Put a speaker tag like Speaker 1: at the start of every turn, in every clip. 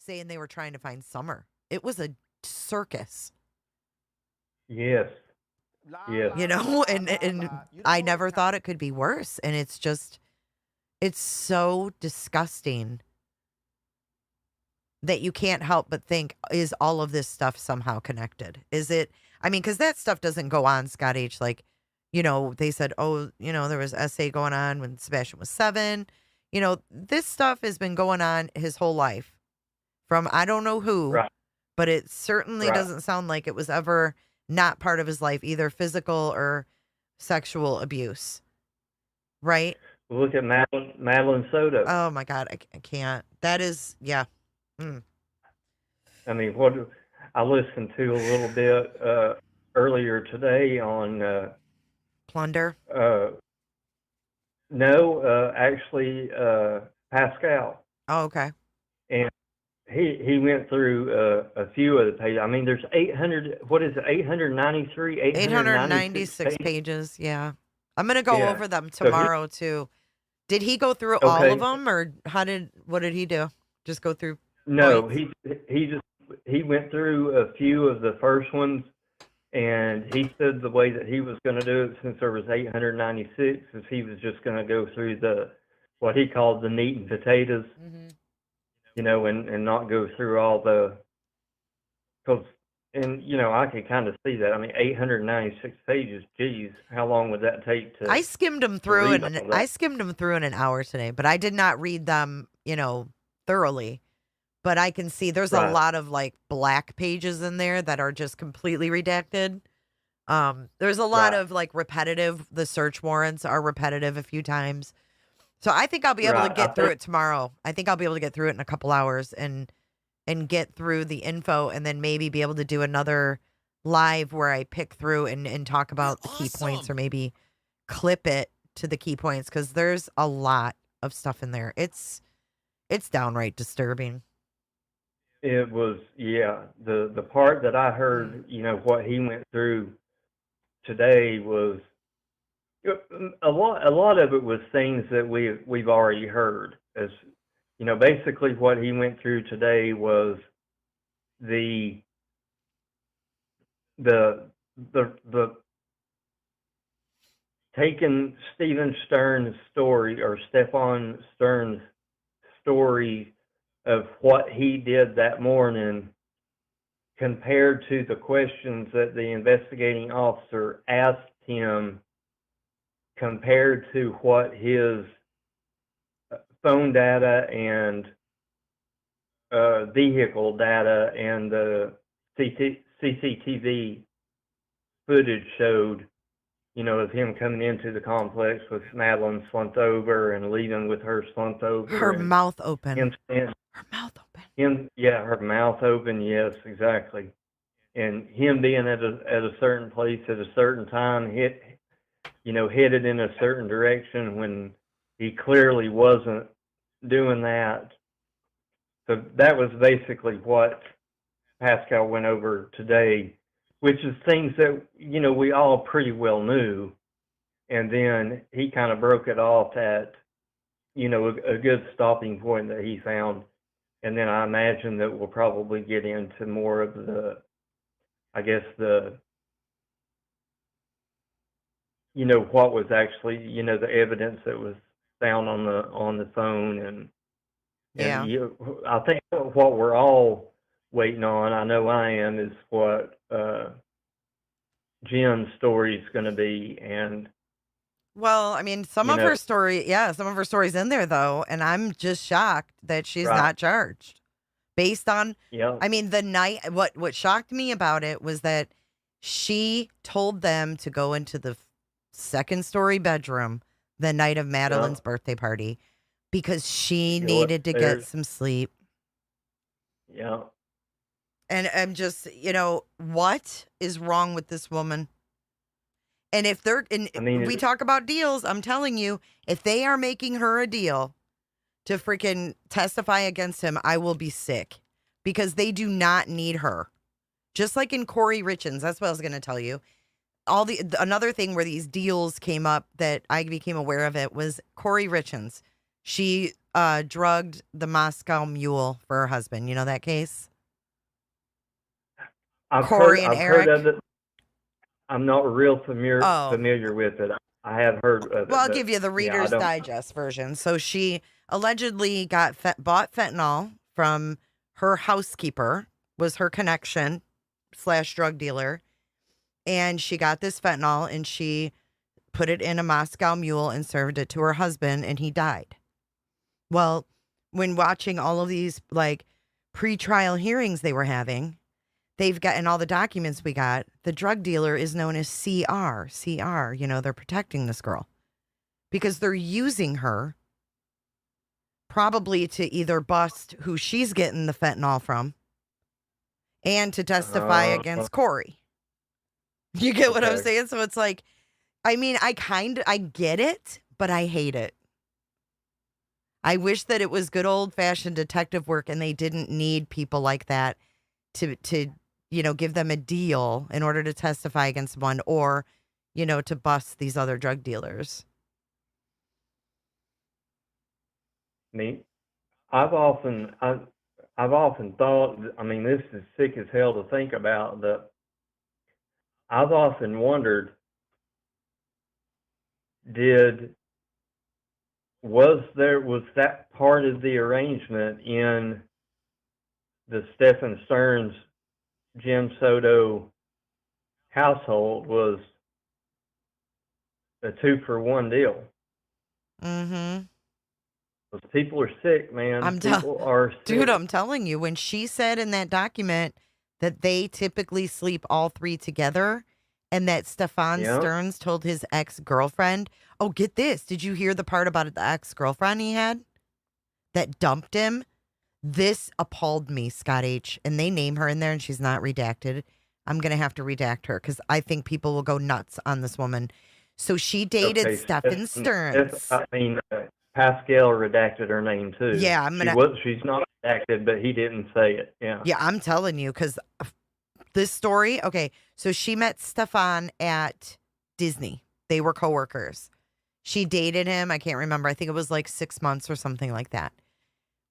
Speaker 1: saying they were trying to find Summer. It was a circus,
Speaker 2: Yes.
Speaker 3: La
Speaker 2: Yes.
Speaker 1: you
Speaker 3: la
Speaker 1: know,
Speaker 3: la la
Speaker 1: and
Speaker 3: la. You don't
Speaker 1: I
Speaker 3: know the
Speaker 1: never
Speaker 3: kind.
Speaker 1: thought it could be worse. And it's so disgusting that you can't help but think, is all of this stuff somehow connected? Is it, I mean, because that stuff doesn't go on, Scott H. Like, they said, oh, there was SA going on when Sebastian was 7. This stuff has been going on his whole life from I don't know who,
Speaker 2: Right.
Speaker 1: but it certainly
Speaker 2: Right.
Speaker 1: doesn't sound like it was ever not part of his life, either physical or sexual abuse. Right?
Speaker 2: Look at Madeline Soto.
Speaker 1: Oh my God, I can't. That is, yeah. Mm.
Speaker 2: I mean, what I listened to a little bit earlier today on
Speaker 1: Plunder.
Speaker 2: uh, no, actually Pascal,
Speaker 1: Oh, okay.
Speaker 2: and he went through a few of the pages. I mean, there's 800. What is it? 893, 896
Speaker 1: 896
Speaker 2: pages.
Speaker 1: pages. Yeah. I'm going to go
Speaker 2: Yeah.
Speaker 1: over them
Speaker 2: So he
Speaker 1: tomorrow too. Did he go through all of
Speaker 2: okay.
Speaker 1: them or what did he do? Just go through
Speaker 2: No,
Speaker 1: points?
Speaker 2: he went through a few of the first ones, and he said the way that he was going to do it, since there was 896, is he was just going to go through the what he called the meat and potatoes,
Speaker 1: Hmm.
Speaker 2: and not go through all the because and I could kind of see that. I mean, 896 pages. Geez, how long would that take
Speaker 1: I
Speaker 2: to
Speaker 1: skimmed them through
Speaker 2: read
Speaker 1: and
Speaker 2: all
Speaker 1: I
Speaker 2: that?
Speaker 1: skimmed them through in an hour today, but I did not read them, thoroughly. But I can see there's a
Speaker 2: Right.
Speaker 1: lot of like black pages in there that are just completely redacted. There's a lot
Speaker 2: Right.
Speaker 1: of like repetitive, the search warrants are repetitive a few times. So I think I'll be able to
Speaker 2: Right. I
Speaker 1: get through
Speaker 2: think.
Speaker 1: it tomorrow. I think I'll be able to get through it in a couple hours and get through the info and then maybe be able to do another live where I pick through and talk
Speaker 4: You're
Speaker 1: about the key points or
Speaker 4: awesome.
Speaker 1: maybe clip it to the key points because there's a lot of stuff in there. It's downright disturbing.
Speaker 2: It was, yeah, the part that I
Speaker 1: Mm.
Speaker 2: heard, what he went through today was a lot of it was things that we've already heard. As basically what he went through today was the the the taking Stephen Stern's story, or Stefan Stern's story of what he did that morning, compared to the questions that the investigating officer asked him, compared to what his phone data and vehicle data and the CCTV footage showed, of him coming into the complex with Madeline slumped over and leaving with her slumped over,
Speaker 1: Her
Speaker 2: and
Speaker 1: mouth open.
Speaker 2: him stand,
Speaker 1: Her mouth open.
Speaker 2: yeah, her mouth open, yes, exactly, and him being at a certain place at a certain time, headed in a certain direction when he clearly wasn't doing that. So that was basically what Pascal went over today, which is things that we all pretty well knew, and then he kind of broke it off at a good stopping point that he found, and then I imagine that we'll probably get into more of the, I guess, the what was actually the evidence that was found on the phone, and
Speaker 1: Yeah.
Speaker 2: I think what we're all waiting on, I know I am, is what Jen's story is going to be, and
Speaker 1: Well, I mean,
Speaker 2: you know,
Speaker 1: some of her stories in there though, and I'm just shocked that she's
Speaker 2: right,
Speaker 1: not charged. Based on,
Speaker 2: yeah,
Speaker 1: I mean, the night, what shocked me about it was that she told them to go into the second story bedroom the night of
Speaker 2: yeah,
Speaker 1: Madeline's birthday party because she
Speaker 2: go
Speaker 1: needed to get
Speaker 2: upstairs,
Speaker 1: some sleep.
Speaker 2: yeah,
Speaker 1: And I'm just, what is wrong with this woman? And and
Speaker 2: I mean,
Speaker 1: we talk about deals, I'm telling you, if they are making her a deal to freaking testify against him, I will be sick because they do not need her. Just like in Corey Richens, that's what I was going to tell you. Another thing where these deals came up that I became aware of it was Corey Richens. She drugged the Moscow Mule for her husband. You know that case? Corey and
Speaker 2: I've heard of
Speaker 1: Eric.
Speaker 2: it. I'm not real
Speaker 1: Oh,
Speaker 2: familiar with it. I have heard of
Speaker 1: well,
Speaker 2: it,
Speaker 1: I'll give
Speaker 2: but
Speaker 1: you the
Speaker 2: yeah, I
Speaker 1: Reader's
Speaker 2: don't.
Speaker 1: Digest version. So she allegedly bought fentanyl from her housekeeper, was her connection slash drug dealer. And she got this fentanyl and she put it in a Moscow Mule and served it to her husband, and he died. Well, when watching all of these like pre-trial hearings they were having, they've gotten all the documents we got. The drug dealer is known as CR. CR, they're protecting this girl because they're using her probably to either bust who she's getting the fentanyl from and to testify
Speaker 2: Uh,
Speaker 1: against Corey. You get what I'm
Speaker 2: okay.
Speaker 1: saying? So it's like, I mean, I get it, but I hate it. I wish that it was good old fashioned detective work and they didn't need people like that to give them a deal in order to testify against one or, to bust these other drug dealers.
Speaker 2: Me, I've often thought. I mean, this is sick as hell to think about. That I've often wondered, did was that part of the arrangement in the Stephen Stearns Jim Soto household was a 2-for-1 deal?
Speaker 1: Mm-hmm.
Speaker 2: Because people are sick, man.
Speaker 1: I'm tell
Speaker 2: People are
Speaker 1: Dude,
Speaker 2: sick.
Speaker 1: I'm telling you, when she said in that document that they typically sleep all three together and that Stefan
Speaker 2: Yeah.
Speaker 1: Stearns told his ex-girlfriend, oh, get this. Did you hear the part about the ex-girlfriend he had that dumped him? This appalled me, Scott H. And they name her in there and she's not redacted. I'm going to have to redact her because I think people will go nuts on this woman. So she dated
Speaker 2: Okay.
Speaker 1: Stefan Stearns.
Speaker 2: I mean, Pascal redacted her name too.
Speaker 1: Yeah,
Speaker 2: She's not redacted, but he didn't say it. Yeah.
Speaker 1: yeah, I'm telling you because this story, okay, so she met Stefan at Disney. They were coworkers. She dated him. I can't remember. I think it was like 6 months or something like that.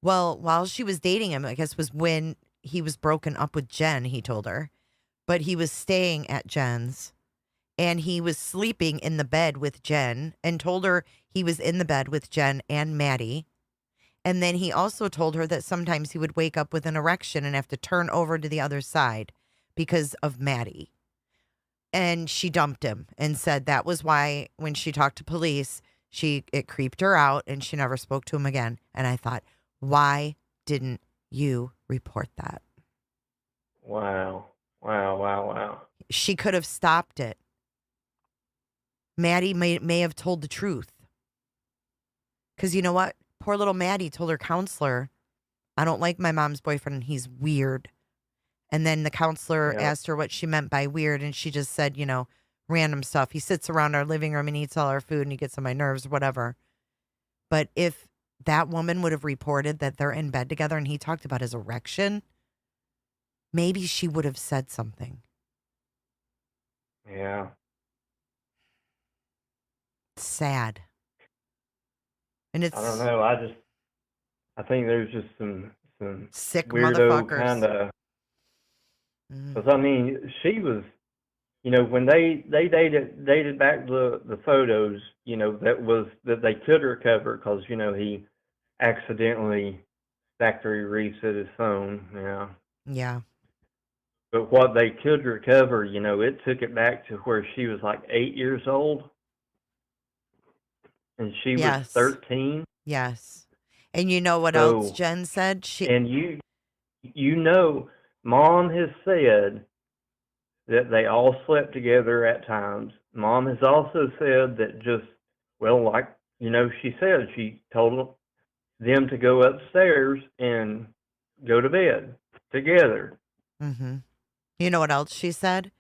Speaker 1: Well, while she was dating him, I guess was when he was broken up with Jen, he told her. But he was staying at Jen's and he was sleeping in the bed with Jen and told her he was in the bed with Jen and Maddie. And then he also told her that sometimes he would wake up with an erection and have to turn over to the other side because of Maddie. And she dumped him and said that was why when she talked to police, it creeped her out and she never spoke to him again. And I thought, why didn't you report that?
Speaker 2: Wow. Wow. Wow. Wow.
Speaker 1: She could have stopped it. Maddie may have told the truth. Because you know what? Poor little Maddie told her counselor, I don't like my mom's boyfriend and he's weird. And then the counselor
Speaker 2: Yeah.
Speaker 1: asked her what she meant by weird. And she just said, random stuff. He sits around our living room and eats all our food and he gets on my nerves, whatever. But if that woman would have reported that they're in bed together and he talked about his erection, maybe she would have said something.
Speaker 2: Yeah.
Speaker 1: Sad. And it's
Speaker 2: I don't know. I think there's just some
Speaker 1: sick
Speaker 2: weirdo
Speaker 1: motherfuckers.
Speaker 2: kind of.
Speaker 1: Mm.
Speaker 2: Because I mean, she was. When they dated back the photos, that they could recover because he accidentally factory reset his phone. Yeah.
Speaker 1: Yeah.
Speaker 2: But what they could recover, it took it back to where she was like 8 years old and she was
Speaker 1: Yes.
Speaker 2: 13.
Speaker 1: Yes. And you know what else
Speaker 2: So,
Speaker 1: Jen said?
Speaker 2: and mom has said that they all slept together at times. Mom has also said that she said she told them to go upstairs and go to bed together.
Speaker 1: Mm-hmm. You know what else she said?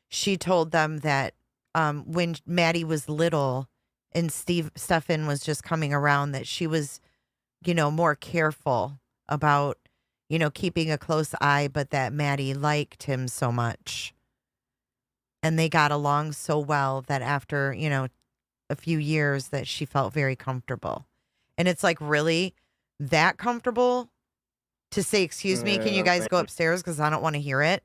Speaker 1: She told them that when Maddie was little and Stefan was just coming around, that she was, more careful about, keeping a close eye, but that Maddie liked him so much. And they got along so well that after, a few years that she felt very comfortable. And it's like, really that comfortable to say, excuse me, can you
Speaker 2: Yeah,
Speaker 1: guys go upstairs because I don't want to hear it?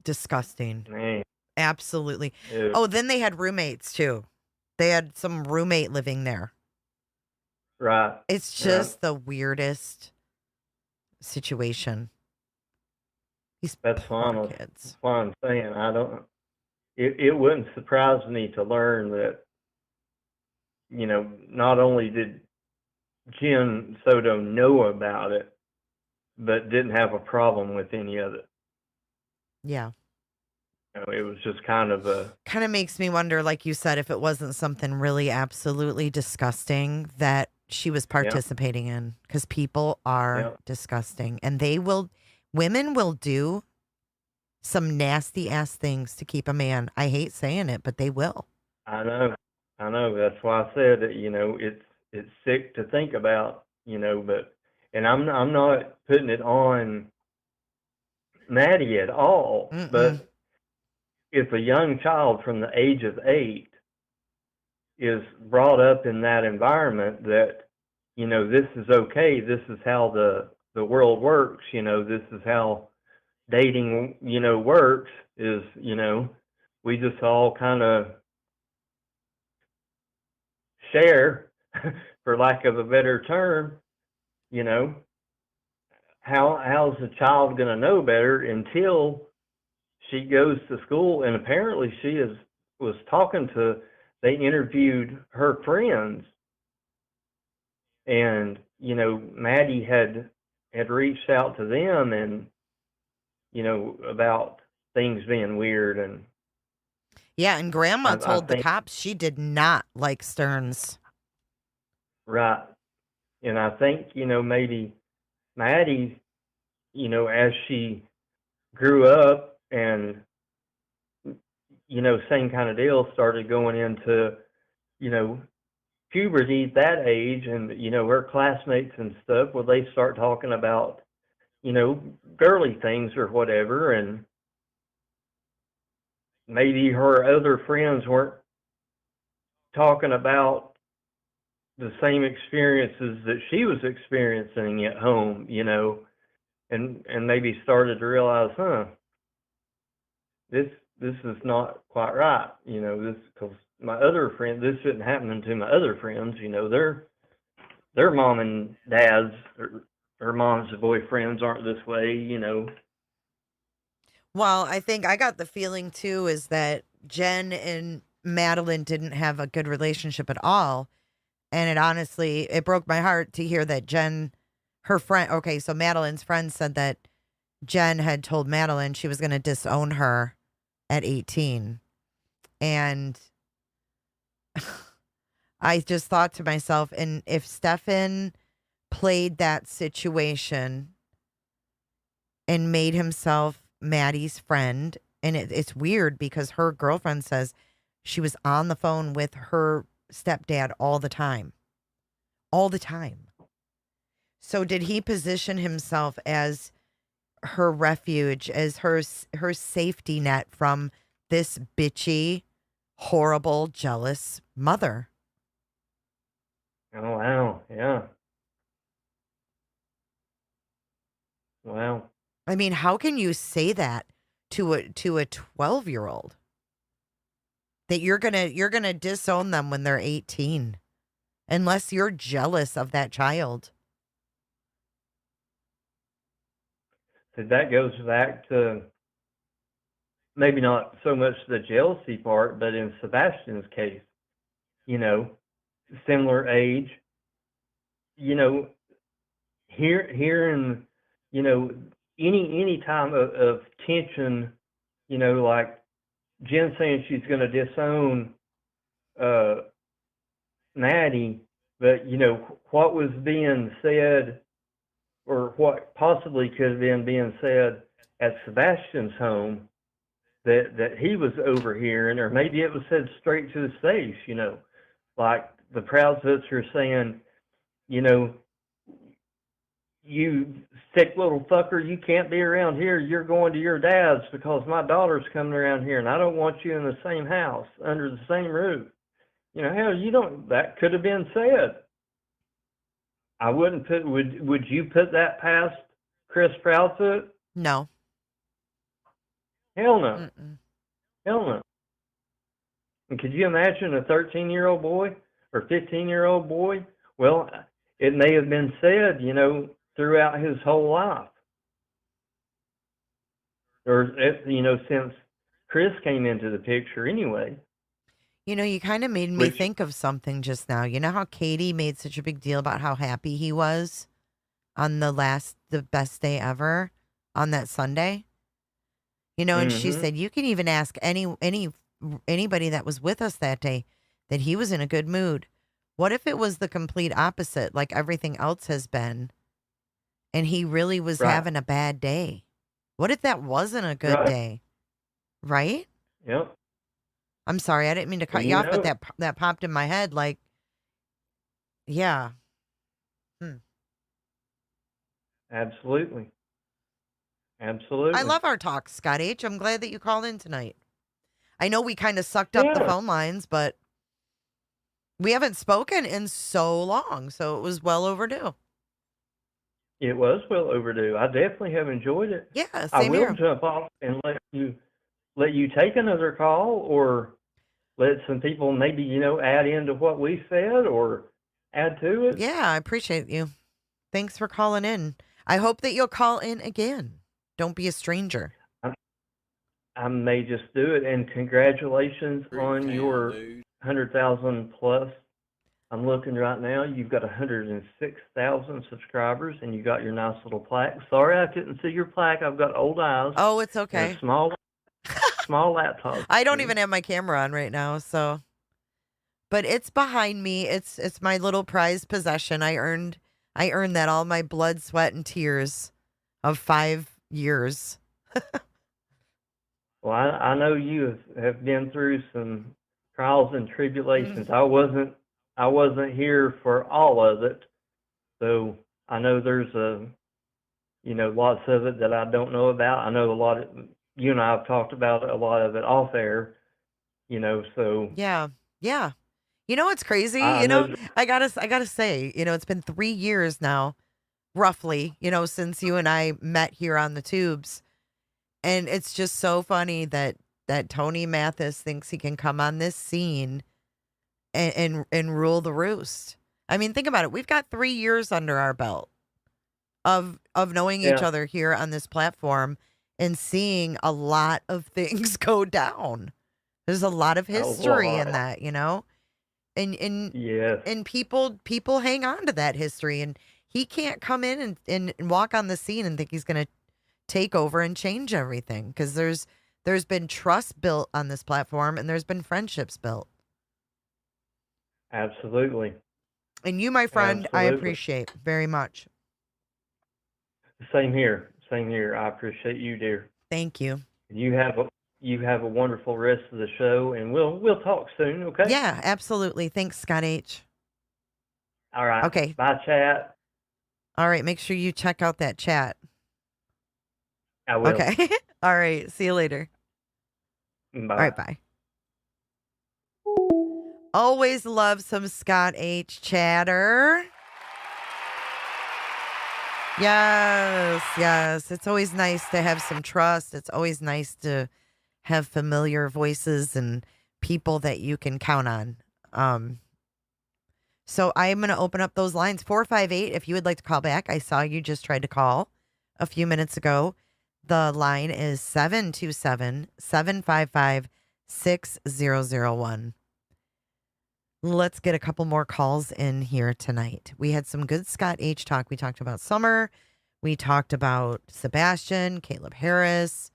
Speaker 1: Disgusting.
Speaker 2: man.
Speaker 1: Absolutely.
Speaker 2: Ew.
Speaker 1: Oh, then they had roommates too. They had some roommate living there.
Speaker 2: Right.
Speaker 1: It's
Speaker 2: Right.
Speaker 1: just the weirdest situation. These
Speaker 2: That's
Speaker 1: poor
Speaker 2: why
Speaker 1: kids.
Speaker 2: I'm saying I don't. It wouldn't surprise me to learn that not only did Jen Soto know about it, but didn't have a problem with any of it.
Speaker 1: Yeah.
Speaker 2: It was just kind of a
Speaker 1: Kind of makes me wonder, like you said, if it wasn't something really absolutely disgusting that she was
Speaker 2: yeah,
Speaker 1: participating in, because people are
Speaker 2: yeah.
Speaker 1: disgusting and women will do some nasty ass things to keep a man. I hate saying it, but they will.
Speaker 2: I know, I know. That's why I said that. It's sick to think about. But and I'm not putting it on Maddie at all.
Speaker 1: Mm-mm.
Speaker 2: But if a young child from the age of 8 is brought up in that environment that this is okay, this is how the world works, this is how dating works, is we just all kind of share for lack of a better term. you know how's the child going to know better until she goes to school? And apparently she was talking to, they interviewed her friends, and Maddie had reached out to them, and about things being weird. And
Speaker 1: Yeah, and grandma
Speaker 2: I
Speaker 1: told the
Speaker 2: think,
Speaker 1: cops she did not like Stearns.
Speaker 2: right, and I think maybe Maddie, as she grew up, and same kind of deal, started going into you know puberty at that age, and her classmates and stuff, well, they start talking about girly things or whatever, and maybe her other friends weren't talking about the same experiences that she was experiencing at home, and maybe started to realize, this this is not quite right, this, because my other friend, this isn't happening to my other friends, their mom and dads, or moms and boyfriends aren't this way.
Speaker 1: Well, I think I got the feeling too is that Jen and Madeline didn't have a good relationship at all. And it broke my heart to hear that Jen, her friend, okay, so Madeline's friend said that Jen had told Madeline she was going to disown her at 18. And I just thought to myself, and if Stefan played that situation and made himself Maddie's friend, and it's weird because her girlfriend says she was on the phone with her stepdad all the time. All the time. So did he position himself as her refuge, as her safety net from this bitchy, horrible, jealous mother?
Speaker 2: Oh, wow, yeah, wow.
Speaker 1: I mean, how can you say that to a 12-year-old that you're gonna disown them when they're 18 unless you're jealous of that child?
Speaker 2: So that goes back to maybe not so much the jealousy part, but in Sebastian's case, you know, similar age, you know, hearing, you know, any time of tension, like Jen saying she's going to disown uh, Maddie, but what was being said, or what possibly could have been being said at Sebastian's home, that he was overhearing, or maybe it was said straight to his face, like the Proudsets are saying, you know, you sick little fucker, you can't be around here. You're going to your dad's because my daughter's coming around here, and I don't want you in the same house under the same roof. hell, you don't. That could have been said. I wouldn't put. Would you put that past Chris Proudfoot?
Speaker 1: No.
Speaker 2: Hell no.
Speaker 1: Mm-mm.
Speaker 2: Hell no. And could you imagine a 13-year-old boy or 15-year-old boy? Well, it may have been said, throughout his whole life, or since Chris came into the picture anyway.
Speaker 1: You kind of made me
Speaker 2: Which,
Speaker 1: think of something just now. You know how Katie made such a big deal about how happy he was on the best day ever on that Sunday? And she
Speaker 2: mm-hmm,
Speaker 1: said you can even ask anybody that was with us that day that he was in a good mood. What if it was the complete opposite, like everything else has been, and he really was
Speaker 2: right,
Speaker 1: having a bad day? What if that wasn't a good
Speaker 2: right,
Speaker 1: day? Right?
Speaker 2: yep.
Speaker 1: I'm sorry, I didn't mean to
Speaker 2: Well,
Speaker 1: cut you off, but that popped in my head. Like, yeah. Hmm.
Speaker 2: absolutely,
Speaker 1: I
Speaker 2: absolutely,
Speaker 1: love our talks, Scott H. I'm glad that you called in tonight. I know we kind of sucked up the
Speaker 2: yeah.
Speaker 1: phone lines, but we haven't spoken in so long, so it was well overdue.
Speaker 2: It was well overdue. I definitely have enjoyed it.
Speaker 1: Yeah,
Speaker 2: I
Speaker 1: same
Speaker 2: will
Speaker 1: here.
Speaker 2: jump off and let you take another call, or let some people maybe add into what we said or add to it.
Speaker 1: Yeah, I appreciate you. Thanks for calling in. I hope that you'll call in again. Don't be a stranger.
Speaker 2: I, I may just do it. And congratulations on your 100,000 plus. I'm looking right now. You've got 106,000 subscribers, and you got your nice little plaque. Sorry, I couldn't see your plaque. I've got old eyes
Speaker 1: Oh, it's
Speaker 2: and a
Speaker 1: okay.
Speaker 2: small laptop
Speaker 1: I don't
Speaker 2: screen.
Speaker 1: even have my camera on right now, so but it's behind me. It's my little prized possession. I earned that all my blood, sweat, and tears of 5 years.
Speaker 2: Well, I know you have been through some trials and
Speaker 1: Mm.
Speaker 2: tribulations. I wasn't here for all of it, so I know there's lots of it that I don't know about. I know a lot of you and I have talked about a lot of it off air, so
Speaker 1: Yeah. Yeah. You know what's crazy?
Speaker 2: I know.
Speaker 1: I gotta say, it's been 3 years now, roughly, since you and I met here on the tubes. And it's just so funny that Tony Mathis thinks he can come on this scene and rule the roost. I mean, think about it. We've got 3 years under our belt of knowing each
Speaker 2: Yeah.
Speaker 1: other here on this platform and seeing a lot of things go down. There's a lot of
Speaker 2: A
Speaker 1: history in
Speaker 2: lot.
Speaker 1: that. And and
Speaker 2: Yes.
Speaker 1: and people hang on to that history, and he can't come in and walk on the scene and think he's going to take over and change everything, because there's been trust built on this platform, and there's been friendships built.
Speaker 2: Absolutely.
Speaker 1: And you, my friend, I
Speaker 2: Absolutely.
Speaker 1: appreciate very much.
Speaker 2: Same here. Same here. I appreciate you, dear.
Speaker 1: Thank you.
Speaker 2: You have a wonderful rest of the show, and we'll talk soon. Okay.
Speaker 1: Yeah, absolutely. Thanks, Scott H.
Speaker 2: All right.
Speaker 1: Okay.
Speaker 2: Bye, chat.
Speaker 1: All right, make sure you check out that chat.
Speaker 2: I will.
Speaker 1: Okay. All right, see you later. All
Speaker 2: Bye.
Speaker 1: right, bye. Always love some Scott H chatter. Yes, yes. It's always nice to have some trust. It's always nice to have familiar voices and people that you can count on. Um, so I'm going to open up those lines 458 if you would like to call back. I saw you just tried to call a few minutes ago. The line is 727-755-6001. Let's get a couple more calls in here tonight. We had some good Scott H talk. We talked about Summer. We talked about Sebastian, Caleb Harris,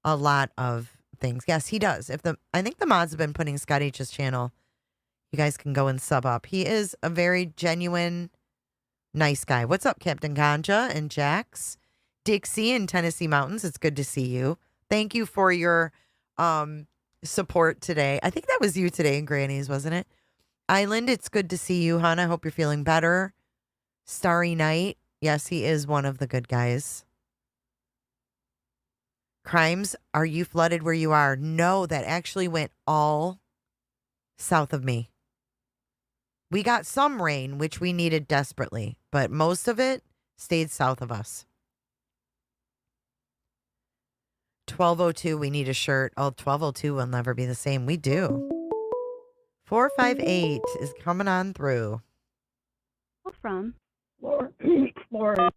Speaker 1: a lot of things. Yes, he does. I think the mods have been putting Scott H's channel. You guys can go and sub up. He is a very genuine, nice guy. What's up, Captain Ganja and Jax? Dixie in Tennessee Mountains. It's good to see you. Thank you for your support today. I think that was you today in Granny's, wasn't it? Island, it's good to see you, hon. I hope you're feeling better. Starry Night. Yes, he is one of the good guys. Crimes, are you flooded where you are? No, that actually went all south of me. We got some rain, which we needed desperately, but most of it stayed south of us. 12:02, we need a shirt. Oh, 12:02 will never be the same. We do. 458 is coming on through.
Speaker 3: From
Speaker 4: Lori.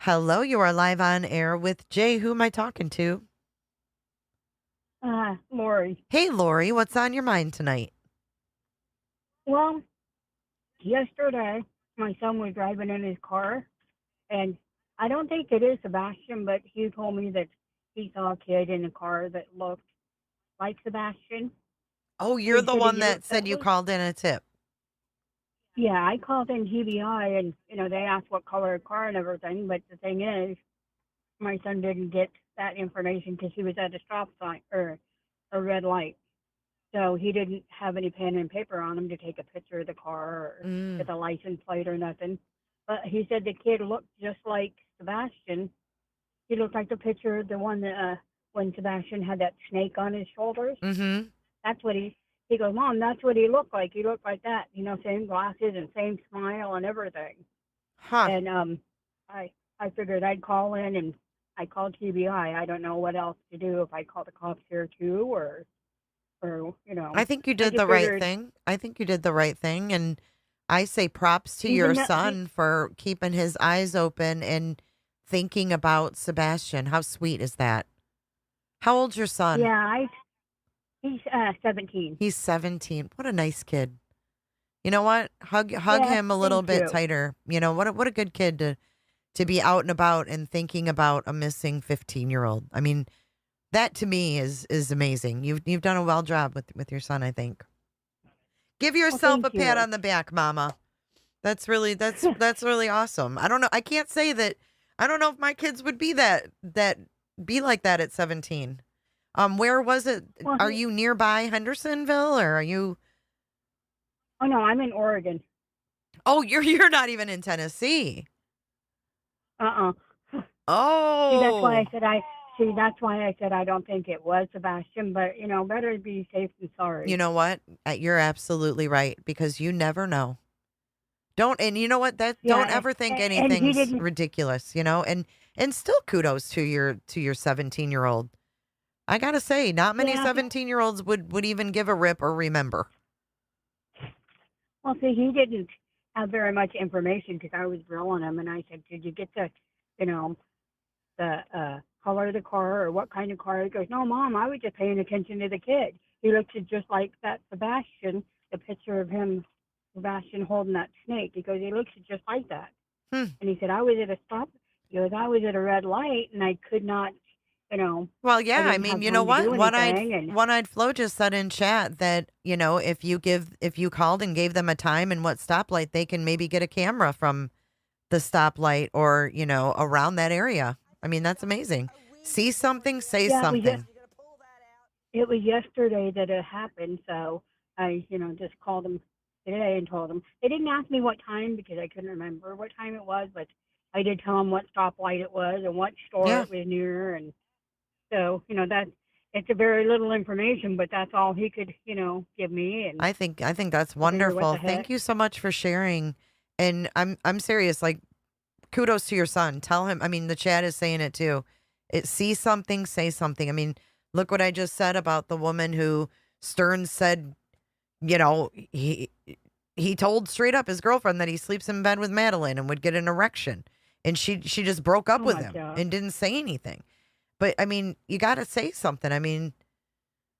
Speaker 1: Hello, you are live on air with Jay. Who am I talking to?
Speaker 4: Lori.
Speaker 1: Hey, Lori, what's on your mind tonight?
Speaker 4: Well, yesterday my son was driving in his car, and I don't think it is Sebastian, but he told me that he saw a kid in a car that looked like Sebastian.
Speaker 1: Oh, you're the one that
Speaker 4: That
Speaker 1: said you
Speaker 4: was,
Speaker 1: called in a tip.
Speaker 4: yeah, I called in GBI, and they asked what color car and everything. But the thing is, my son didn't get that information because he was at a stop sign or a red light. So he didn't have any pen and paper on him to take a picture of the car or get the license plate or nothing. But he said the kid looked just like Sebastian. He looked like the picture, the one that when Sebastian had that snake on his shoulders.
Speaker 1: Mm-hmm.
Speaker 4: That's what he goes, Mom, that's what he looked like. He looked like that, same glasses and same smile and everything.
Speaker 1: Huh.
Speaker 4: And I figured I'd call in, and I called TBI. I don't know what else to do, if I call the cops here too, or
Speaker 1: I think you did the right thing. I think you did the right thing. And I say props to your son for keeping his eyes open and thinking about Sebastian. How sweet is that? How old's your son?
Speaker 4: Yeah, he's 17.
Speaker 1: He's 17. What a nice kid. You know what? Hug him a little bit tighter. What a good kid to be out and about and thinking about a missing 15-year-old. I mean, that to me is amazing. You've done a well job with your son, I think. Give yourself a pat on the back, Mama. That's really awesome. I don't know. I can't say that. I don't know if my kids would be be like that at 17. Where was it?
Speaker 4: Well,
Speaker 1: are you nearby Hendersonville, or are you?
Speaker 4: Oh no, I'm in Oregon.
Speaker 1: Oh, you're not even in Tennessee.
Speaker 4: Oh. That's why I said I don't think it was Sebastian, but better be safe than sorry.
Speaker 1: You know what? You're absolutely right, because you never know. And you know what? Don't ever think anything's ridiculous, and still kudos to your 17-year-old. I gotta say, not many 17-year-olds would even give a rip or remember.
Speaker 4: Well, see, he didn't have very much information because I was grilling him, and I said, "Did you get the color of the car or what kind of car?" He goes, "No, Mom, I was just paying attention to the kid. He looked just like that Sebastian, the picture of him, Sebastian holding that snake." He goes, "He looks just like that." And he said, "I was at a stop. He goes, I was at a red light, and I could not,
Speaker 1: Well, yeah, I mean, you know what? One-eyed Flo just said in chat that, if you called and gave them a time and what stoplight, they can maybe get a camera from the stoplight or, around that area. I mean, that's amazing. See something, say something.
Speaker 4: It was yesterday that it happened, so I, just called them today and told them. They didn't ask me what time because I couldn't remember what time it was, but I did tell them what stoplight it was and what store it was near, and so it's a very little information, but that's all he could, give me. And
Speaker 1: I think that's wonderful. Thank you so much for sharing. And I'm serious. Like, kudos to your son. Tell him. I mean, the chat is saying it too. See something, say something. I mean, look what I just said about the woman who Stearns said, he told straight up his girlfriend that he sleeps in bed with Madeline and would get an erection. And she just broke up with him and didn't say anything. But I mean, you got to say something. I mean,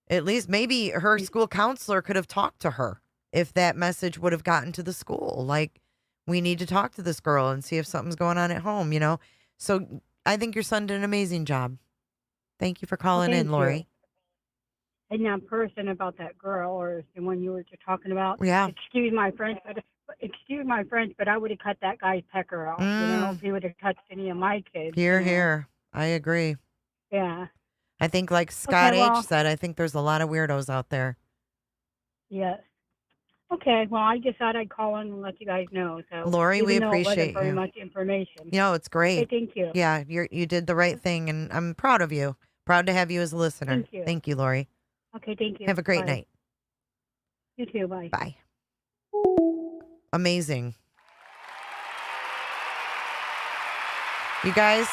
Speaker 1: at least maybe her school counselor could have talked to her if that message would have gotten to the school. Like, we need to talk to this girl and see if something's going on at home, So I think your son did an amazing job. Thank you for calling in, Lori.
Speaker 4: And that person about that girl, or the one you were just talking about.
Speaker 1: Yeah.
Speaker 4: Excuse my French, but I would have cut that guy's pecker off. If he would have touched any of my kids.
Speaker 1: Here. I agree.
Speaker 4: Yeah.
Speaker 1: I think, like Scott H said, I think there's a lot of weirdos out there.
Speaker 4: Yes. Okay. Well, I just thought I'd call in and let you guys know. So,
Speaker 1: Lori, we appreciate
Speaker 4: you. Very much information.
Speaker 1: It's great.
Speaker 4: Okay, thank you.
Speaker 1: Yeah, you did the right thing, and I'm proud of you. Proud to have you as a listener.
Speaker 4: Thank you,
Speaker 1: Lori.
Speaker 4: Okay, thank you.
Speaker 1: Have a great night.
Speaker 4: You too. Bye.
Speaker 1: Bye. Amazing. You guys,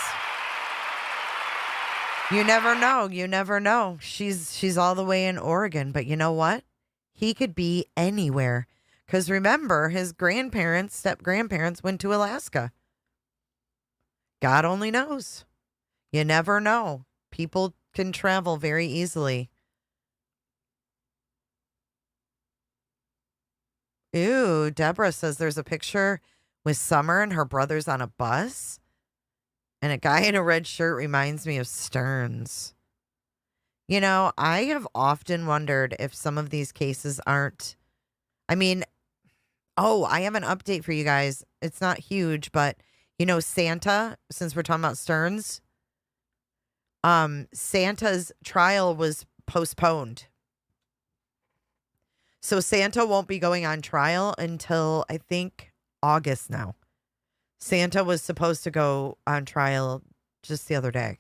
Speaker 1: you never know. You never know. She's all the way in Oregon, but you know what? He could be anywhere. Because remember, his grandparents, step-grandparents, went to Alaska. God only knows. You never know. People can travel very easily. Ew, Deborah says there's a picture with Summer and her brothers on a bus. And a guy in a red shirt reminds me of Stearns. You know, I have often wondered if some of these cases aren't. I mean, oh, I have an update for you guys. It's not huge, but you know, Santa, since we're talking about Stearns, Santa's trial was postponed. So Santa won't be going on trial until I think August now. Santa was supposed to go on trial just the other day.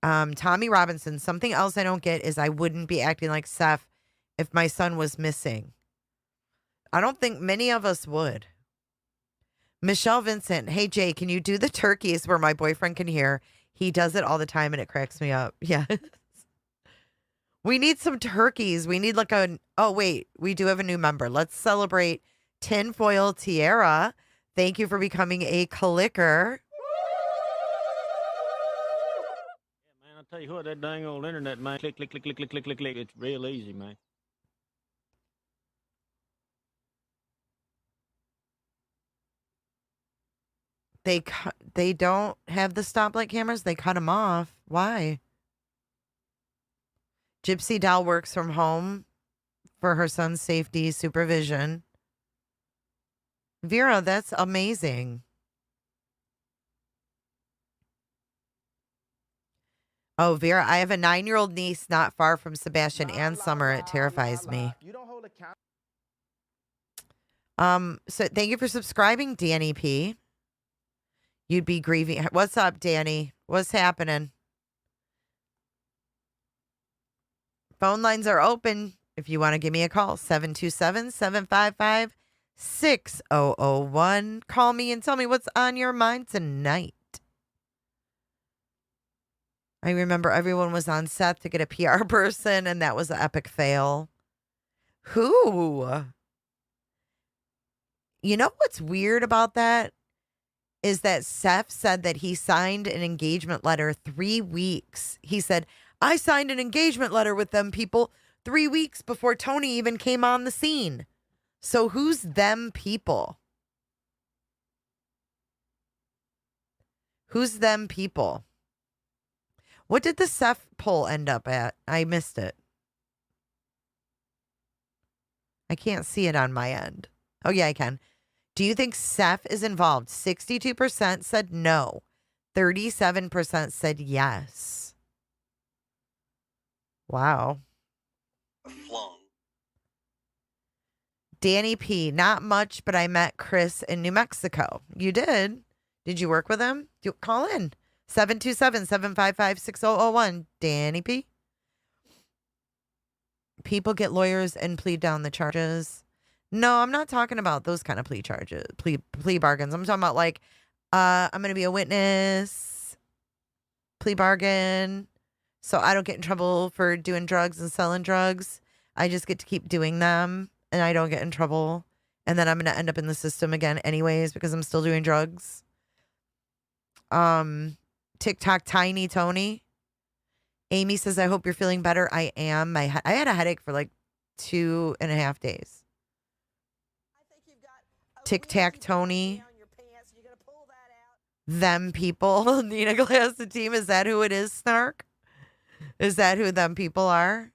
Speaker 1: Tommy Robinson, something else I don't get is I wouldn't be acting like Seth if my son was missing. I don't think many of us would. Michelle Vincent, hey Jay, can you do the turkeys where my boyfriend can hear? He does it all the time and it cracks me up. Yes. We need some turkeys. We need like oh wait, we do have a new member. Let's celebrate Tinfoil Tiara. Thank you for becoming a clicker.
Speaker 5: Yeah, man, I'll tell you what, that dang old internet, man. Click, click, click, click, click, click, click, click. It's real easy, man.
Speaker 1: They don't have the stoplight cameras. They cut them off. Why? Gypsy Doll works from home for her son's safety supervision. Vera, that's amazing. Oh, Vera, I have a 9-year-old niece not far from Sebastian and Summer. It terrifies me.
Speaker 6: You don't hold account.
Speaker 1: So thank you for subscribing, Danny P. You'd be grieving. What's up, Danny? What's happening? Phone lines are open if you want to give me a call. 727-755-6001. Call me and tell me what's on your mind tonight. I remember everyone was on set to get a PR person, and that was an epic fail. Who? You know what's weird about that? Is that Seth said that he signed an engagement letter 3 weeks. He said, I signed an engagement letter with them people 3 weeks before Tony even came on the scene. So who's them people? Who's them people? What did the Seth poll end up at? I missed it. I can't see it on my end. Oh, yeah, I can. Do you think Seth is involved? 62% said no. 37% said yes. Wow.
Speaker 7: Flung.
Speaker 1: Danny P, not much, but I met Chris in New Mexico. You did? Did you work with him? Call in. 727-755-6001. Danny P. People get lawyers and plead down the charges. No, I'm not talking about those kind of plea bargains. I'm talking about like, I'm going to be a witness, plea bargain, so I don't get in trouble for doing drugs and selling drugs. I just get to keep doing them, and I don't get in trouble. And then I'm going to end up in the system again anyways because I'm still doing drugs. TikTok Tiny Tony. Amy says, I hope you're feeling better. I am. I had a headache for like 2.5 days. Tic Tac Tony. Them people. Nina Glass, the team. Is that who it is, Snark? Is that who them people are?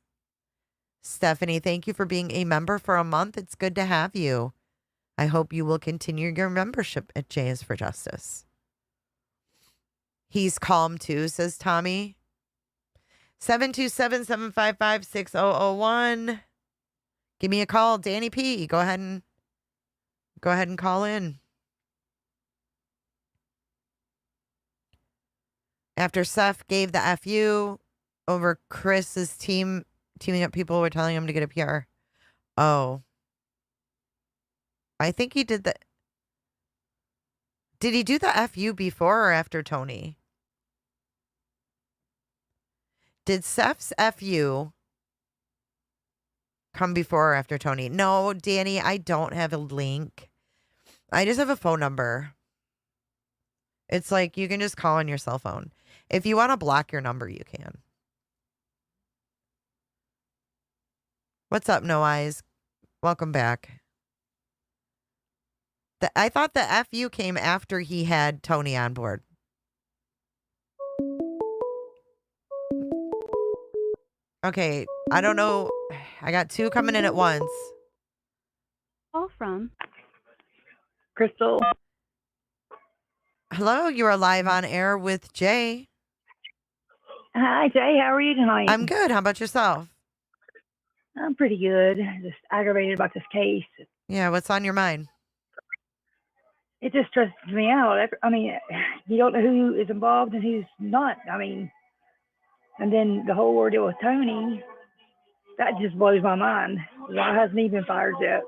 Speaker 1: Stephanie, thank you for being a member for a month. It's good to have you. I hope you will continue your membership at J is for Justice. He's calm too, says Tommy. 727-755-6001. Give me a call, Danny P. Go ahead and call in. After Seth gave the FU over Chris's teaming up people were telling him to get a PR. Oh, I think he did the. Did he do the FU before or after Tony? Did Seth's FU come before or after Tony? No, Danny, I don't have a link. I just have a phone number. It's like you can just call on your cell phone. If you want to block your number, you can. What's up, No Eyes? Welcome back. I thought the FU came after he had Tony on board. Okay, I don't know. I got two coming in at once.
Speaker 3: Call from
Speaker 6: Crystal.
Speaker 1: Hello, you are live on air with Jay.
Speaker 6: Hi, Jay. How are you tonight?
Speaker 1: I'm good. How about yourself?
Speaker 6: I'm pretty good. Just aggravated about this case.
Speaker 1: Yeah, what's on your mind?
Speaker 6: It just stresses me out. I mean, you don't know who is involved and who's not. I mean, and then the whole ordeal with Tony, that just blows my mind. Why hasn't he been fired yet?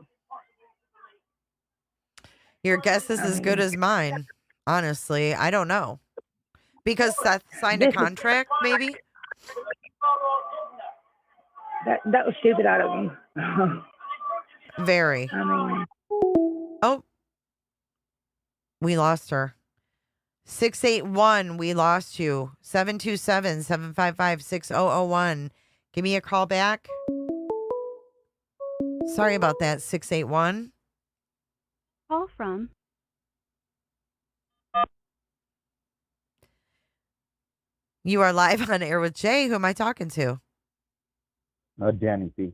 Speaker 1: Your guess is as good as mine. Honestly, I don't know. Because Seth signed a contract, maybe?
Speaker 6: That was stupid out of him.
Speaker 1: Very.
Speaker 6: I mean,
Speaker 1: Oh, we lost her. 681, we lost you. 727-755-6001. Give me a call back. Sorry about that, 681.
Speaker 3: call from
Speaker 1: You are live on air with Jay. Who am I talking to?
Speaker 8: Danny P.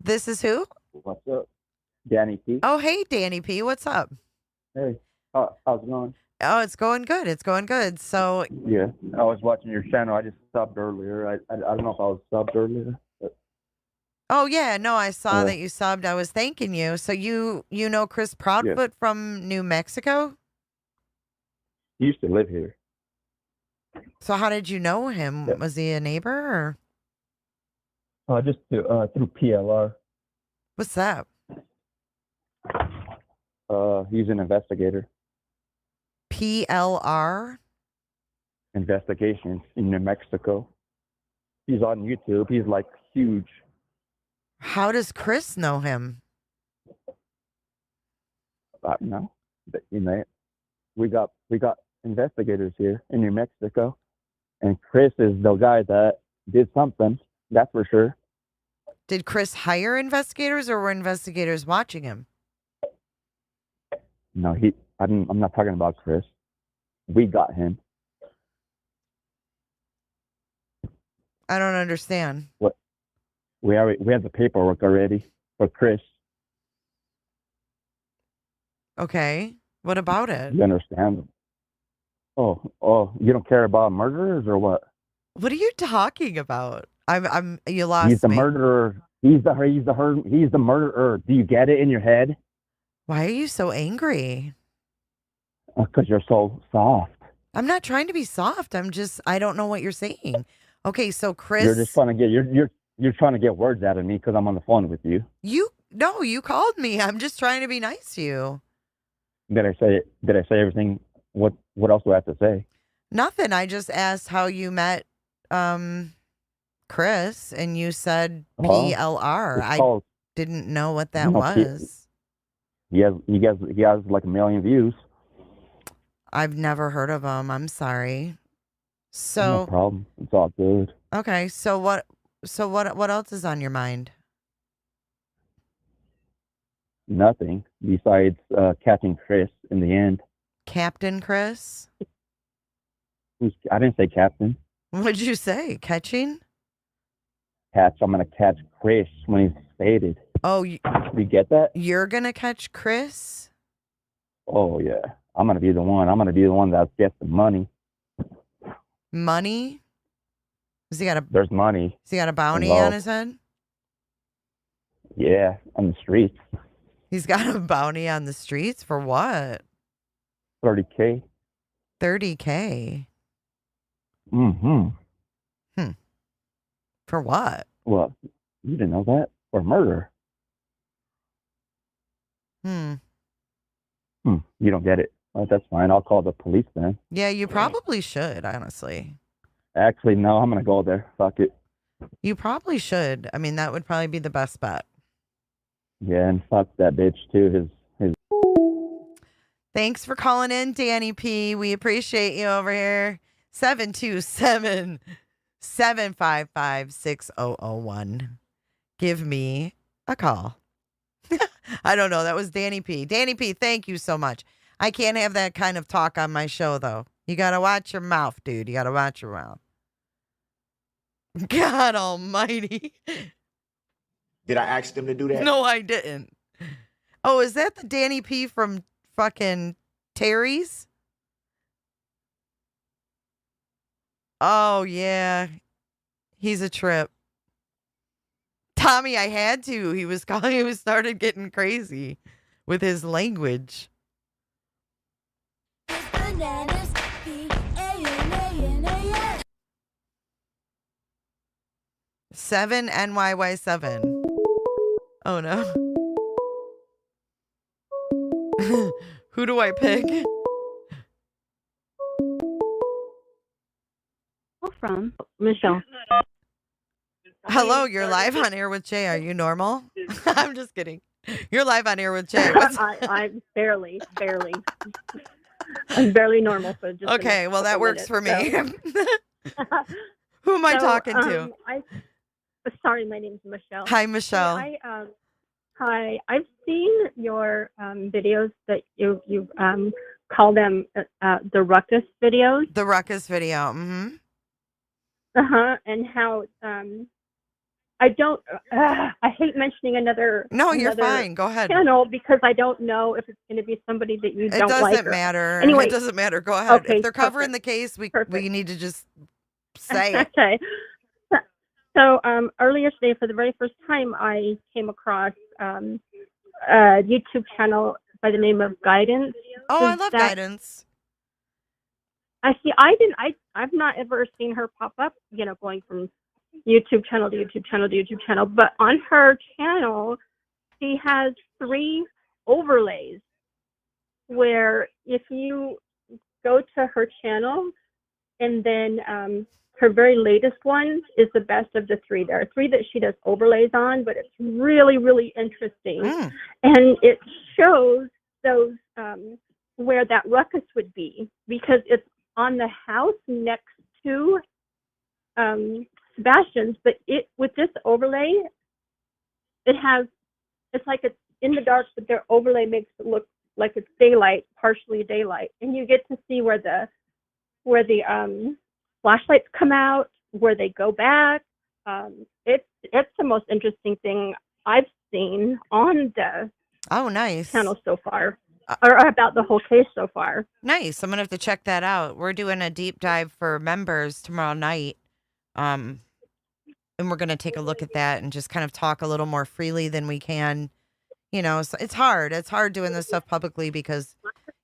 Speaker 1: This is who?
Speaker 8: What's up? Danny P.
Speaker 1: Oh, hey, Danny P. What's up?
Speaker 8: Hey, how's it going?
Speaker 1: Oh, it's going good. It's going good. So,
Speaker 8: Yeah, I was watching your channel. I just subbed earlier. I don't know if I was subbed earlier. But,
Speaker 1: oh, yeah. No, I saw that you subbed. I was thanking you. So you know Chris Proudfoot from New Mexico?
Speaker 8: he used to live here.
Speaker 1: So how did you know him?
Speaker 8: Yeah.
Speaker 1: Was he a neighbor or
Speaker 8: Just through PLR.
Speaker 1: what's that?
Speaker 8: He's an investigator.
Speaker 1: PLR?
Speaker 8: Investigations in New Mexico. He's on YouTube. He's like huge.
Speaker 1: How does Chris know him?
Speaker 8: No, but, we got investigators here in New Mexico, and Chris is the guy that did something. That's for sure.
Speaker 1: Did Chris hire investigators or were investigators watching him?
Speaker 8: No, I'm not talking about Chris. We got him.
Speaker 1: I don't understand.
Speaker 8: What? We have the paperwork already for Chris.
Speaker 1: Okay. What about it?
Speaker 8: You understand? Oh, you don't care about murderers or what?
Speaker 1: What are you talking about? You lost
Speaker 8: He's the
Speaker 1: me.
Speaker 8: murderer. He's the murderer. Do you get it in your head?
Speaker 1: Why are you so angry?
Speaker 8: Because you're so soft.
Speaker 1: I'm not trying to be soft. I don't know what you're saying. Okay, so Chris,
Speaker 8: You're just trying to get you're trying to get words out of me because I'm on the phone with you.
Speaker 1: you called me. I'm just trying to be nice to you.
Speaker 8: Did I say everything? What else do I have to say?
Speaker 1: Nothing. I just asked how you met Chris, and you said PLR. I didn't know what that was.
Speaker 8: He has like 1 million views.
Speaker 1: I've never heard of him. I'm sorry.
Speaker 8: No
Speaker 1: So,
Speaker 8: problem. It's all good.
Speaker 1: okay. So what else is on your mind?
Speaker 8: Nothing besides catching Chris in the end.
Speaker 1: Captain Chris?
Speaker 8: I didn't say captain.
Speaker 1: What'd you say? Catching?
Speaker 8: I'm gonna catch Chris when he's faded.
Speaker 1: Oh,
Speaker 8: You get that?
Speaker 1: you're gonna catch Chris?
Speaker 8: Oh yeah. I'm gonna be the one. I'm gonna be the one that gets the money.
Speaker 1: Money? Has he got
Speaker 8: There's money.
Speaker 1: a bounty
Speaker 8: involved.
Speaker 1: on his head?
Speaker 8: Yeah, on the streets.
Speaker 1: He's got a bounty on the streets for what?
Speaker 8: 30K.
Speaker 1: 30K.
Speaker 8: Mm-hmm.
Speaker 1: For what?
Speaker 8: Well, you didn't know that? For murder.
Speaker 1: Hmm.
Speaker 8: You don't get it. Well, that's fine. I'll call the police then.
Speaker 1: Yeah, you probably should, honestly.
Speaker 8: Actually, no, I'm going to go there. Fuck it.
Speaker 1: You probably should. I mean, that would probably be the best bet.
Speaker 8: Yeah, and fuck that bitch, too. His
Speaker 1: Thanks for calling in, Danny P. We appreciate you over here. 727-755-6001. Give me a call. I don't know. That was Danny P. Danny P, thank you so much. I can't have that kind of talk on my show, though. You got to watch your mouth, dude. You got to watch your mouth. God almighty.
Speaker 9: Did I ask them to do that?
Speaker 1: No, I didn't. Oh, is that the Danny P from fucking Terry's? Oh, yeah. He's a trip. Tommy, I had to. He was calling. He was started getting crazy with his language. Seven NYY7. Oh no. Who do I pick?
Speaker 3: Call from
Speaker 4: Michelle.
Speaker 1: Hello, you're live on air with Jay. Are you normal? I'm just kidding. You're live on air with Jay.
Speaker 4: I'm barely. I'm barely normal. So just
Speaker 1: okay, well that works for me.
Speaker 4: So.
Speaker 1: Who am I talking to?
Speaker 4: Sorry, my name's Michelle.
Speaker 1: Hi, Michelle.
Speaker 4: Hi, I've seen your videos that you call them the ruckus videos.
Speaker 1: The ruckus video. Mm-hmm.
Speaker 4: And how I don't. I hate mentioning another.
Speaker 1: No, you're fine. Go ahead.
Speaker 4: Channel because I don't know if it's going to be somebody that you don't like.
Speaker 1: It doesn't matter.
Speaker 4: Anyway,
Speaker 1: it doesn't matter. Go ahead.
Speaker 4: Okay,
Speaker 1: if they're covering the case, we need to just say it.
Speaker 4: Okay. So earlier today, for the very first time, I came across a YouTube channel by the name of Guidance.
Speaker 1: Oh, I love Guidance.
Speaker 4: I see. I've not ever seen her pop up. You know, going from YouTube channel to YouTube channel to YouTube channel. But on her channel, she has 3 overlays where if you go to her channel and then her very latest one is the best of the 3. There are 3 that she does overlays on, but it's really, really interesting. And it shows those where that ruckus would be because it's on the house next to Sebastian's, but with this overlay, it's like it's in the dark, but their overlay makes it look like it's daylight, partially daylight, and you get to see where the flashlights come out, where they go back. It's the most interesting thing I've seen on the channel so far, or about the whole case so far.
Speaker 1: Nice. I'm gonna have to check that out. We're doing a deep dive for members tomorrow night. And we're going to take a look at that and just kind of talk a little more freely than we can. You know, so it's hard. It's hard doing this stuff publicly because,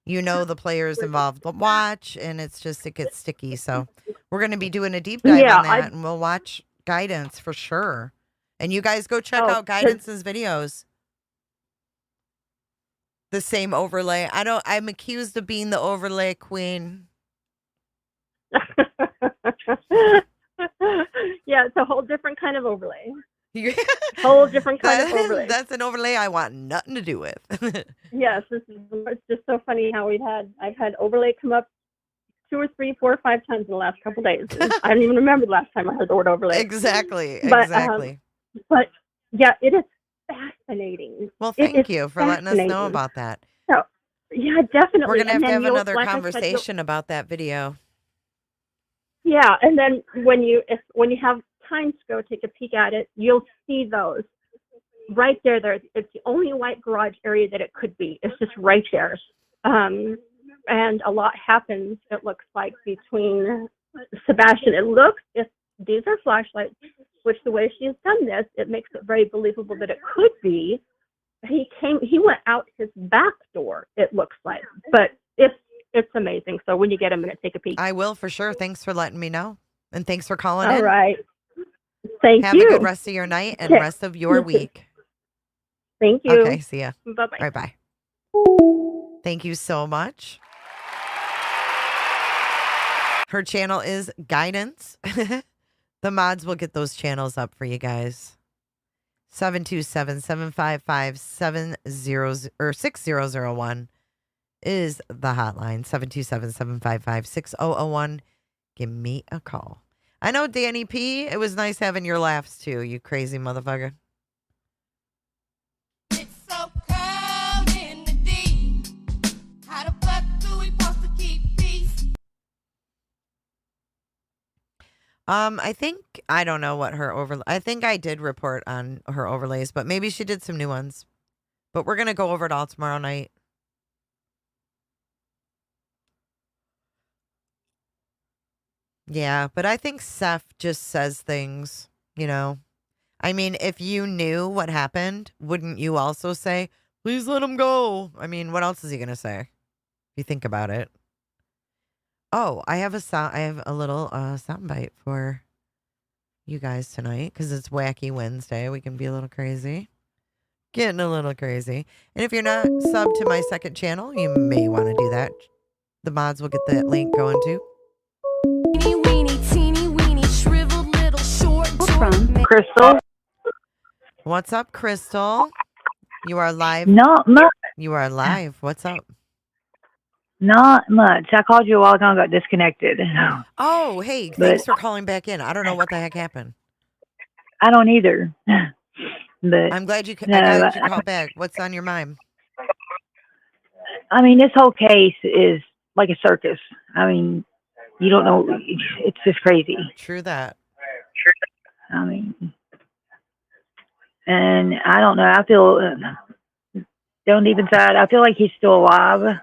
Speaker 1: the players involved watch and it gets sticky. So we're going to be doing a deep dive on that and we'll watch Guidance for sure. And you guys go check out Guidance's videos. The same overlay. I'm accused of being the overlay queen.
Speaker 4: Yeah, it's a whole different kind of overlay. Whole different kind of overlay.
Speaker 1: That's an overlay I want nothing to do with.
Speaker 4: Yes, it's just so funny how I've had overlay come up 2 or 3, 4 or 5 times in the last couple of days. I don't even remember the last time I heard the word overlay.
Speaker 1: Exactly.
Speaker 4: But yeah, it is fascinating.
Speaker 1: Well, thank you for letting us know about that.
Speaker 4: So, yeah, definitely.
Speaker 1: We're gonna have another conversation about that video.
Speaker 4: Yeah, and then when you have time to go take a peek at it, you'll see those right there. It's the only white garage area that it could be. It's just right there, and a lot happens. It looks like between Sebastian. It looks if these are flashlights, which the way she has done this, it makes it very believable that it could be. He went out his back door. It looks like, but it's amazing. So when you get a minute, take a peek.
Speaker 1: I will for sure. Thanks for letting me know. And thanks for calling in.
Speaker 4: All right. Thank you.
Speaker 1: Have a good rest of your night and rest of your week.
Speaker 4: Thank you.
Speaker 1: Okay, see ya.
Speaker 4: Bye-bye.
Speaker 1: All right, bye. Thank you so much. Her channel is Guidance. The mods will get those channels up for you guys. 727-755-6001 is the hotline. 727-755-6001. Give me a call. I know, Danny P. It was nice having your laughs too, you crazy motherfucker.
Speaker 10: It's so cold in the deep. How the fuck do we supposed to keep peace?
Speaker 1: I don't know what her I think I did report on her overlays, but maybe she did some new ones. But we're gonna go over it all tomorrow night. Yeah, but I think Seth just says things, you know. I mean, if you knew what happened, wouldn't you also say, please let him go? I mean, what else is he gonna say? If you think about it. Oh, I have a little soundbite for you guys tonight because it's Wacky Wednesday. We can be a little crazy. Getting a little crazy. And if you're not subbed to my second channel, you may want to do that. The mods will get that link going too.
Speaker 10: Teeny weeny, teeny weeny, shriveled little short
Speaker 3: From
Speaker 6: Crystal?
Speaker 1: What's up, Crystal? You are live.
Speaker 6: Not much.
Speaker 1: You are live. What's up?
Speaker 6: Not much. I called you a while ago and got disconnected.
Speaker 1: Oh, hey, thanks for calling back in. I don't know what the heck happened.
Speaker 6: I don't either. But
Speaker 1: I'm glad you
Speaker 6: no,
Speaker 1: called back. What's on your mind?
Speaker 6: I mean, this whole case is like a circus. I mean, you don't know. It's just crazy.
Speaker 1: True that.
Speaker 6: I mean, and I don't know. I feel down deep inside, I feel like he's still alive.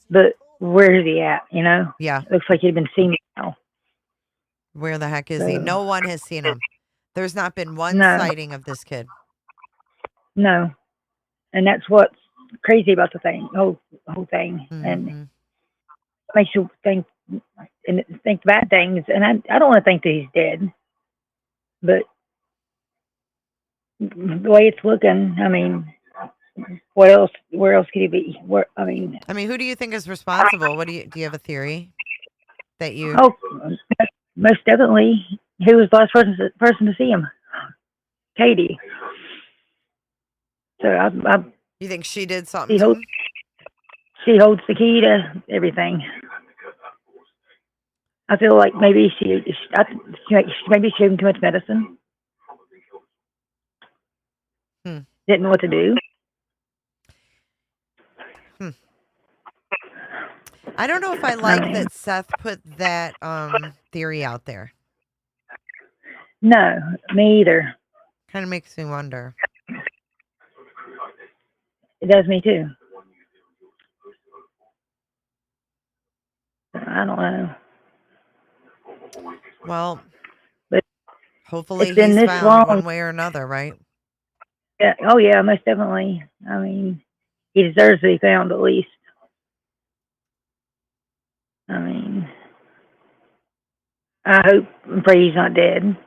Speaker 6: But where is he at? You know?
Speaker 1: Yeah.
Speaker 6: Looks like he'd been seen now.
Speaker 1: Where the heck is he? No one has seen him. There's not been one
Speaker 6: No.
Speaker 1: sighting of this kid.
Speaker 6: No. And that's what's crazy about the whole thing.
Speaker 1: Mm-hmm.
Speaker 6: And makes you think bad things. And I don't want to think that he's dead. But the way it's looking, I mean, where else could he be? I mean,
Speaker 1: who do you think is responsible? Do you have a theory that you?
Speaker 6: Oh, most definitely. Who was the last person to see him? Katie. So
Speaker 1: you think she did something?
Speaker 6: She holds the key to everything. I feel like maybe she maybe she gave him too much medicine. Didn't know what to do.
Speaker 1: I don't know if I like that Seth put that theory out there.
Speaker 6: No, me either.
Speaker 1: Kind of makes me wonder.
Speaker 6: It does me too. I don't know.
Speaker 1: Well,
Speaker 6: but
Speaker 1: hopefully
Speaker 6: he's
Speaker 1: found long. One way or another, right?
Speaker 6: Yeah. Oh yeah, most definitely. I mean, he deserves to be found at least. I mean, I hope and pray he's not dead.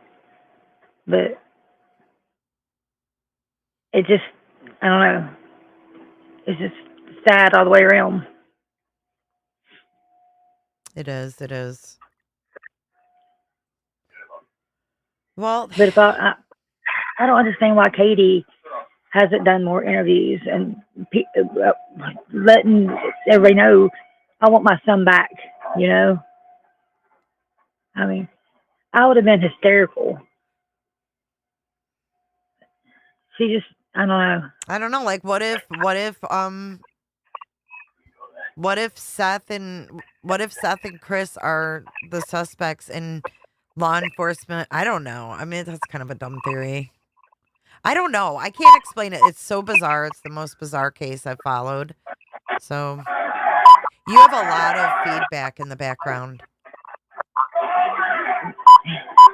Speaker 6: But it just, I don't know. It's just sad all the way around.
Speaker 1: It is. It is. Well,
Speaker 6: but if I don't understand why Katie hasn't done more interviews and letting everybody know I want my son back. You know, I mean, I would have been hysterical. She just, I don't know.
Speaker 1: Like, what if Seth and Chris are the suspects in law enforcement? I don't know. I mean, that's kind of a dumb theory. I don't know. I can't explain it. It's so bizarre. It's the most bizarre case I've followed. So you have a lot of feedback in the background.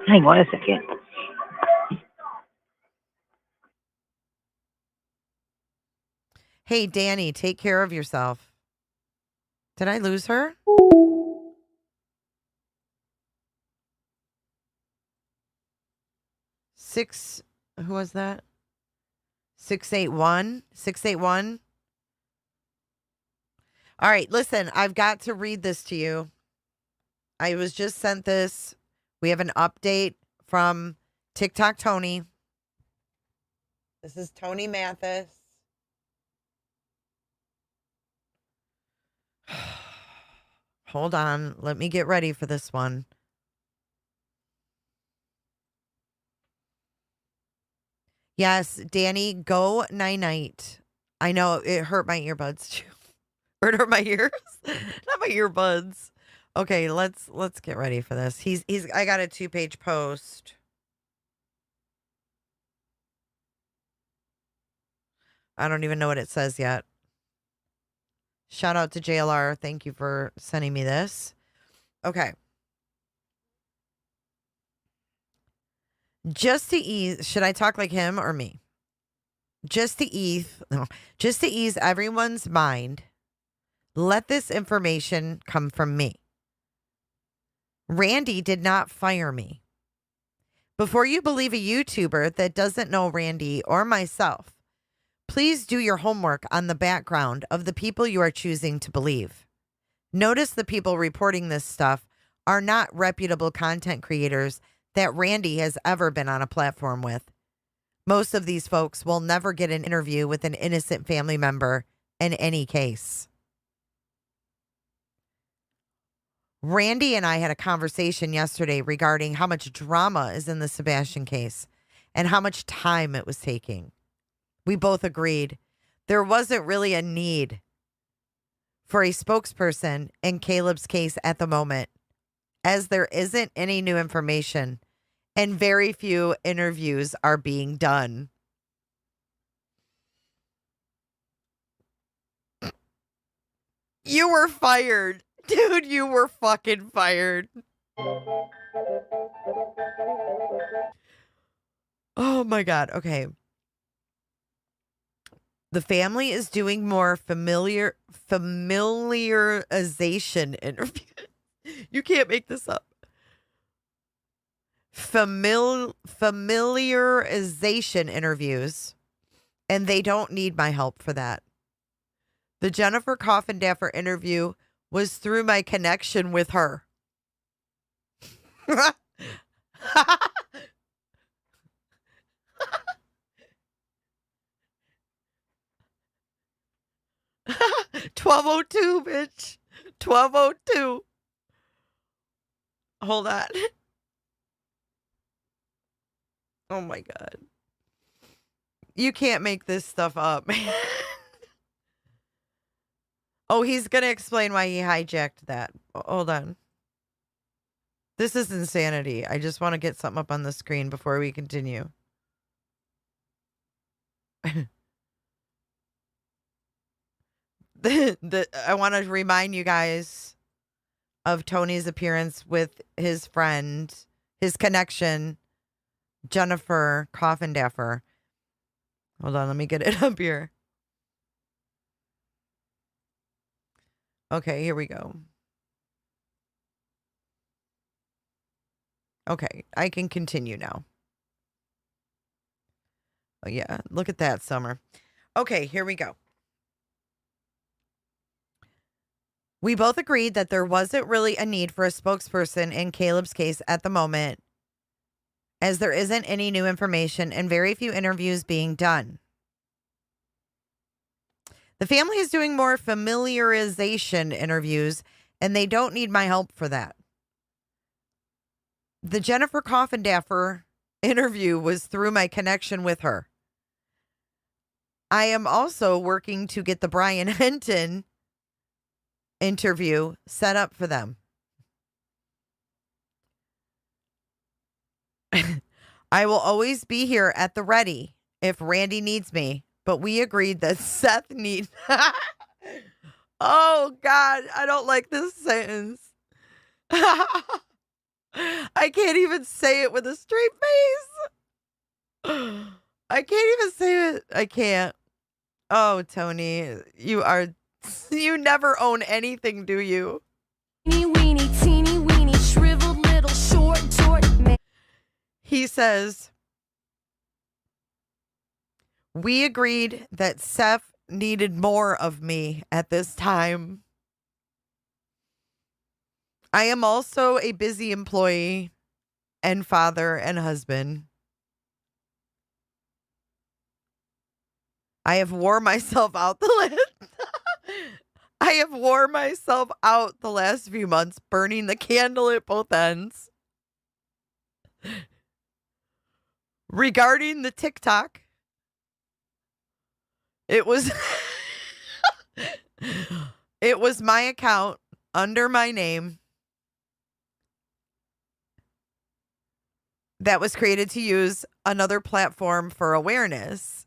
Speaker 6: Hang on a second.
Speaker 1: Hey, Danny, take care of yourself. Did I lose her? Who was that? 681? 681? All right, listen, I've got to read this to you. I was just sent this. We have an update from TikTok Tony. This is Tony Mathis. Hold on. Let me get ready for this one. Yes, Danny, go night-night. I know it hurt my earbuds too. Or it hurt my ears. Not my earbuds. Okay, let's get ready for this. I got a 2-page post. I don't even know what it says yet. Shout out to JLR. Thank you for sending me this. Okay. Just to ease, should I talk like him or me? Just to ease everyone's mind, let this information come from me. Randy did not fire me. Before you believe a YouTuber that doesn't know Randy or myself, please do your homework on the background of the people you are choosing to believe. Notice the people reporting this stuff are not reputable content creators that Randy has ever been on a platform with. Most of these folks will never get an interview with an innocent family member in any case. Randy and I had a conversation yesterday regarding how much drama is in the Sebastian case and how much time it was taking. We both agreed there wasn't really a need for a spokesperson in Caleb's case at the moment, as there isn't any new information and very few interviews are being done. You were fired. Dude, you were fucking fired. Oh my God. Okay. The family is doing more familiarization interviews. You can't make this up. Familiarization interviews, and they don't need my help for that. The Jennifer Coffindaffer interview was through my connection with her. 12:02, bitch. 12:02. Hold on. Oh my God. You can't make this stuff up, man. Oh, he's going to explain why he hijacked that. Hold on. This is insanity. I just want to get something up on the screen before we continue. I want to remind you guys of Tony's appearance with his friend, his connection, Jennifer Coffindaffer. Hold on, let me get it up here. Okay, here we go. Okay, I can continue now. Oh yeah, look at that, Summer. Okay, here we go. We both agreed that there wasn't really a need for a spokesperson in Caleb's case at the moment, as there isn't any new information and very few interviews being done. The family is doing more familiarization interviews, and they don't need my help for that. The Jennifer Coffindaffer interview was through my connection with her. I am also working to get the Brian Henton interview set up for them. I will always be here at the ready if Randy needs me, but we agreed that Seth needs... Oh, God, I don't like this sentence. I can't even say it with a straight face. I can't even say it. I can't. Oh, Tony, you never own anything, do you?
Speaker 10: Teeny weeny, shriveled little short man.
Speaker 1: He says, we agreed that Seth needed more of me at this time. I am also a busy employee and father and husband. I have wore myself out I have wore myself out the last few months burning the candle at both ends. Regarding the TikTok, it was it was my account under my name that was created to use another platform for awareness.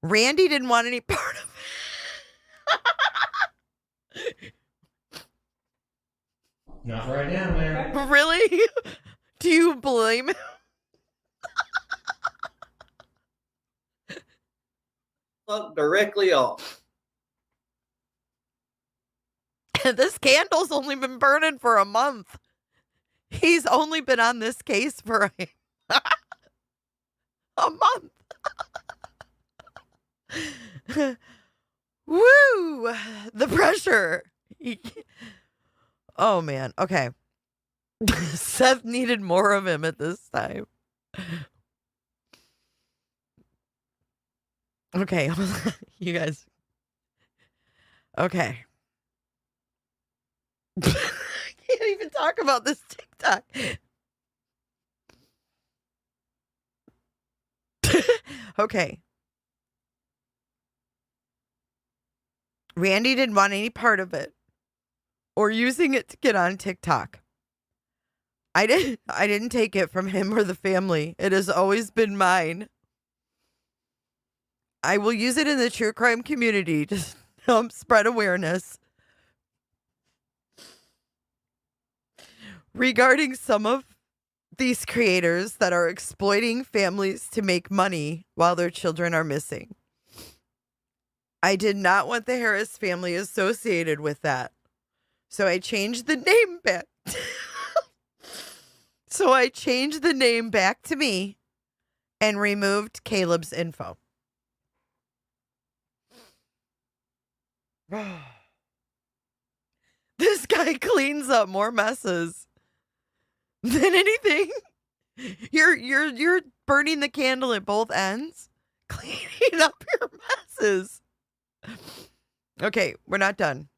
Speaker 1: Randy didn't want any part of it.
Speaker 11: Not right now, man.
Speaker 1: Really? Do you blame him?
Speaker 11: Fuck directly off.
Speaker 1: This candle's only been burning for a month. He's only been on this case for a month. Woo! The pressure. Oh, man. Okay. Seth needed more of him at this time. Okay. You guys. Okay. I can't even talk about this TikTok. Okay. Randy didn't want any part of it or using it to get on TikTok. I didn't take it from him or the family. It has always been mine. I will use it in the true crime community to help spread awareness regarding some of these creators that are exploiting families to make money while their children are missing. I did not want the Harris family associated with that. So I changed the name back. So I changed the name back to me and removed Caleb's info. This guy cleans up more messes than anything. You're burning the candle at both ends, cleaning up your messes. Okay, we're not done.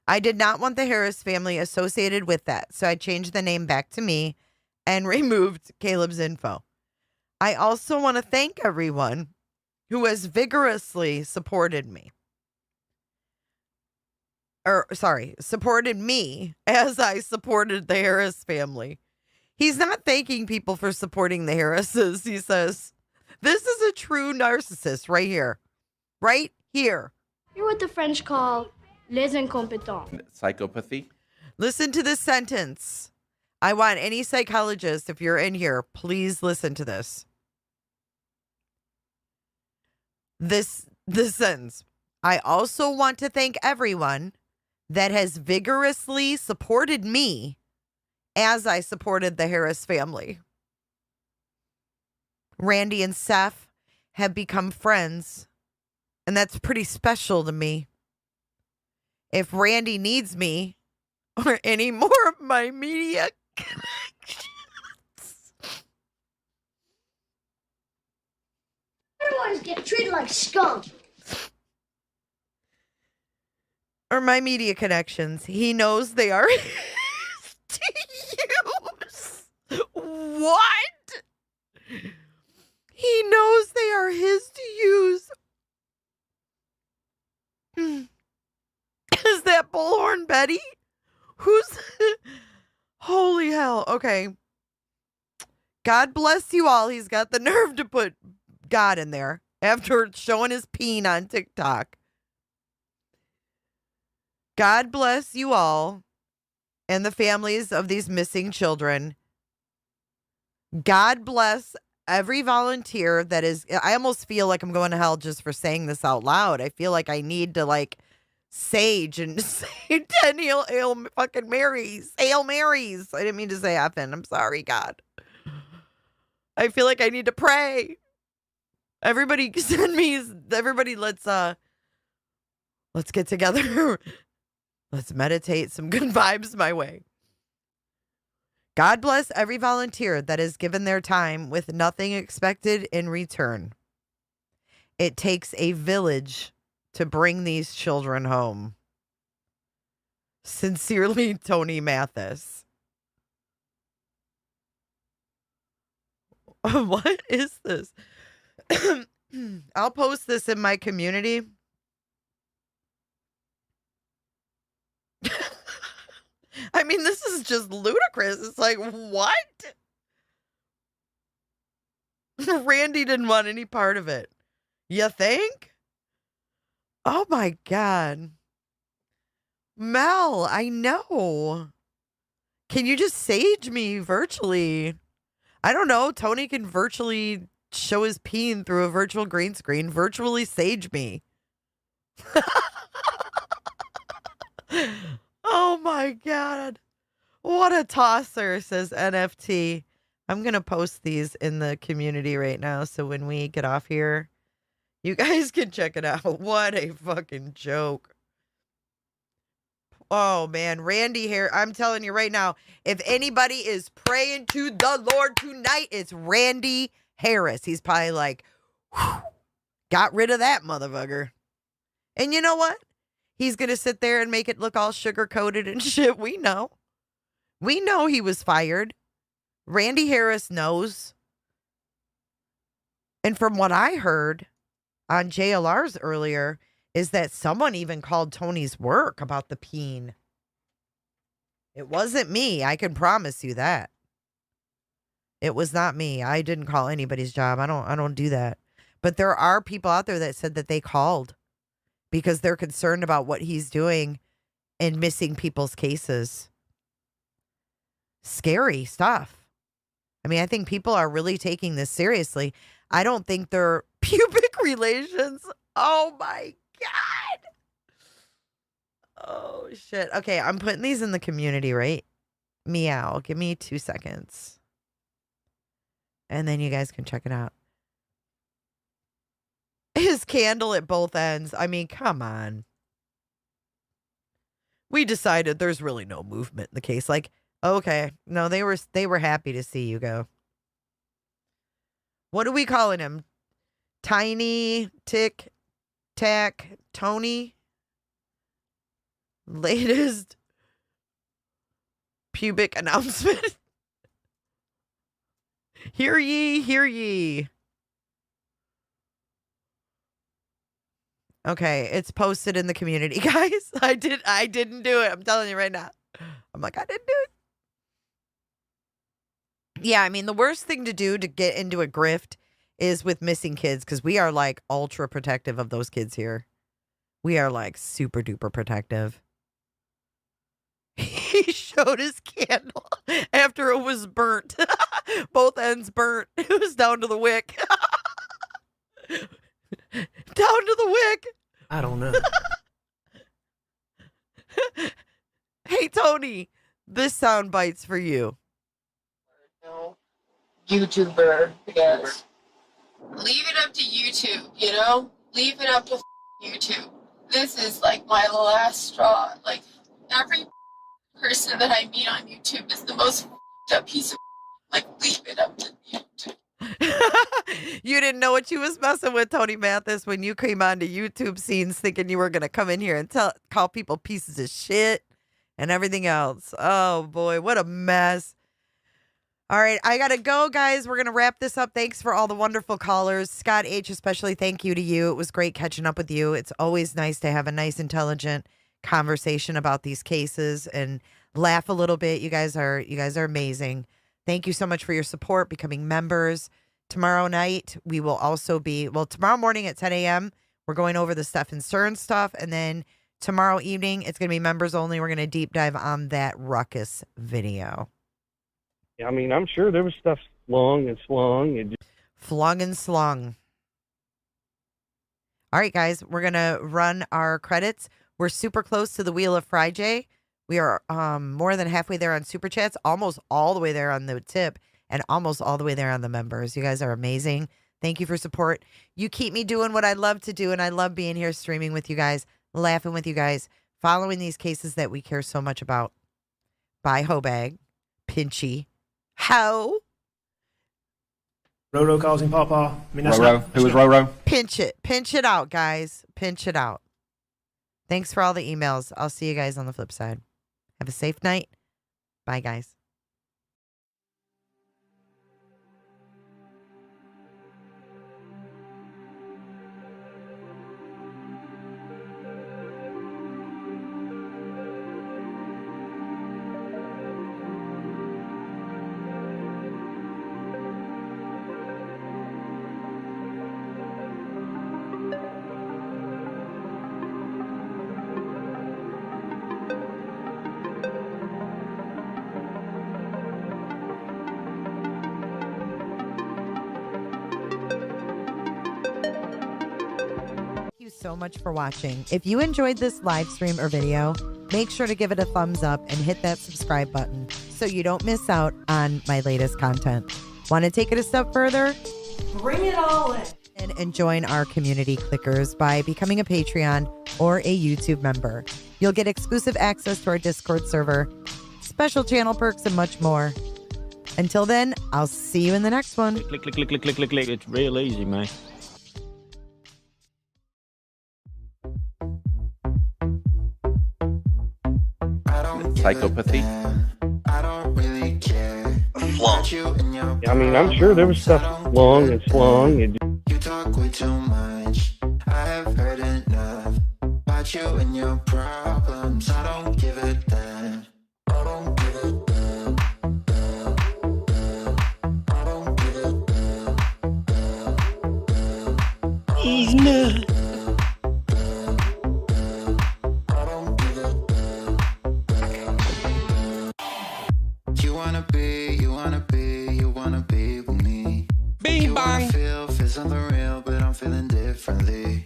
Speaker 1: I did not want the Harris family associated with that, so I changed the name back to me and removed Caleb's info. I also want to thank everyone who has vigorously supported me. Supported me as I supported the Harris family. He's not thanking people for supporting the Harrises. He says, this is a true narcissist right here. Right here.
Speaker 12: You're what the French call les incompetents.
Speaker 13: Psychopathy.
Speaker 1: Listen to this sentence. I want any psychologist, if you're in here, please listen to this. This sentence. I also want to thank everyone that has vigorously supported me as I supported the Harris family. Randy and Seth have become friends, and that's pretty special to me. If Randy needs me or any more of my media connections.
Speaker 12: Everyone's get treated like scum.
Speaker 1: Or my media connections. He knows they are his to use. What? He knows they are his to use. Is that Bullhorn Betty? Who's... Holy hell. Okay. God bless you all. He's got the nerve to put God in there after showing his peen on TikTok. God bless you all and the families of these missing children. God bless every volunteer that is... I almost feel like I'm going to hell just for saying this out loud. I feel like I need to sage and say 10 Hail fucking Marys. Hail Marys. I didn't mean to say effing. I'm sorry, God. I feel like I need to pray. Everybody send me... Everybody, let's get together. Let's meditate some good vibes my way. God bless every volunteer that has given their time with nothing expected in return. It takes a village to bring these children home. Sincerely, Tony Mathis. What is this? I'll post this in my community. I mean, this is just ludicrous. It's like, what? Randy didn't want any part of it. You think? Oh my God. Mel, I know. Can you just sage me virtually? I don't know. Tony can virtually show his peen through a virtual green screen. Virtually sage me. Oh my God. What a tosser, says NFT. I'm going to post these in the community right now. So when we get off here, you guys can check it out. What a fucking joke. Oh man, Randy here. I'm telling you right now, if anybody is praying to the Lord tonight, it's Randy Harris. He's probably like, whew, got rid of that motherfucker. And you know what? He's going to sit there and make it look all sugar-coated and shit. We know. We know he was fired. Randy Harris knows. And from what I heard on JLR's earlier, is that someone even called Tony's work about the peen. It wasn't me. I can promise you that. It was not me. I didn't call anybody's job. I don't do that. But there are people out there that said that they called because they're concerned about what he's doing and missing people's cases. Scary stuff. I mean, I think people are really taking this seriously. I don't think they're pubic relations. Oh my God. Oh shit. Okay, I'm putting these in the community, right? Meow. Give me 2 seconds. And then you guys can check it out. His candle at both ends. I mean, come on. We decided there's really no movement in the case. Like, okay. No, they were happy to see you go. What are we calling him? Tiny Tic Tac Tony? Latest pubic announcement. Hear ye, hear ye. Okay, it's posted in the community, guys. I didn't do it. I'm telling you right now. I'm like, I didn't do it. Yeah, I mean, the worst thing to do to get into a grift is with missing kids, because we are like ultra protective of those kids here. We are like super duper protective. He showed his candle after it was burnt. Both ends burnt. It was down to the wick. Down to the wick.
Speaker 13: I don't know.
Speaker 1: Hey, Tony, this sound bites for you.
Speaker 14: No, YouTuber, because leave it up to YouTube, you know? Leave it up to YouTube. This is like my last straw. Like, every person that I meet on YouTube is the most up piece of like, leave it up to YouTube.
Speaker 1: You didn't know what you was messing with, Tony Mathis, when you came onto YouTube scenes thinking you were going to come in here and call people pieces of shit and everything else. Oh, boy, what a mess. All right, I got to go, guys. We're going to wrap this up. Thanks for all the wonderful callers. Scott H., especially, thank you to you. It was great catching up with you. It's always nice to have a nice, intelligent conversation about these cases and laugh a little bit. You guys are amazing. Thank you so much for your support, becoming members. Tomorrow night, we will also be, tomorrow morning at 10 a.m., we're going over the Stefan Stern stuff. And then tomorrow evening, it's going to be members only. We're going to deep dive on that ruckus video.
Speaker 15: I mean, I'm sure there was stuff flung and slung. And
Speaker 1: flung and slung. All right, guys, we're going to run our credits. We're super close to the Wheel of Friday. We are more than halfway there on Super Chats, almost all the way there on the tip, and almost all the way there on the members. You guys are amazing. Thank you for support. You keep me doing what I love to do, and I love being here streaming with you guys, laughing with you guys, following these cases that we care so much about by Hobag, Pinchy, How,
Speaker 13: Roro causing Pawpaw. I mean, that's
Speaker 16: Roro.
Speaker 13: not,
Speaker 16: Who was Roro?
Speaker 1: pinch it out, guys. Pinch it out. Thanks for all the emails. I'll see you guys on the flip side. Have a safe night. Bye, guys. So much for watching. If you enjoyed this live stream or video, make sure to give it a thumbs up and hit that subscribe button so you don't miss out on my latest content. Want to take it a step further?
Speaker 10: Bring it all in.
Speaker 1: And join our community clickers by becoming a Patreon or a YouTube member. You'll get exclusive access to our Discord server, special channel perks, and much more. Until then, I'll see you in the next one.
Speaker 5: Click, click, click, click, click, click, click. It's real easy, man.
Speaker 16: Psychopathy.
Speaker 15: Yeah, I mean, I'm sure there was stuff long and slung. And
Speaker 17: You talk way too much. I have heard enough about you and your problems. I don't give a damn. I don't give a damn. I don't give a damn. He's nuts.
Speaker 10: Bing bang.
Speaker 17: Feels unreal, but I'm feeling differently.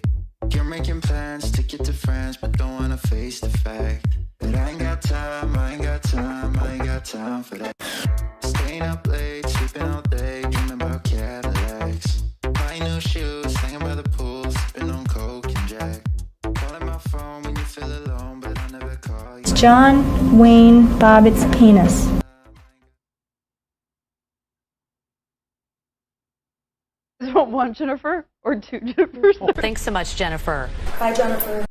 Speaker 17: You're making plans to get to France, but don't wanna face the fact that I ain't got time, I ain't got time, I ain't got time for that. Staying up late, sleeping all day, dreaming about Cadillacs. Buying new shoes, hanging by the pool, sipping on Coke and Jack. Calling my phone when you feel alone, but I never call you.
Speaker 18: It's John Wayne Bobbitt's penis.
Speaker 19: One Jennifer or two Jennifers?
Speaker 20: Thanks so much, Jennifer.
Speaker 21: Bye, Jennifer.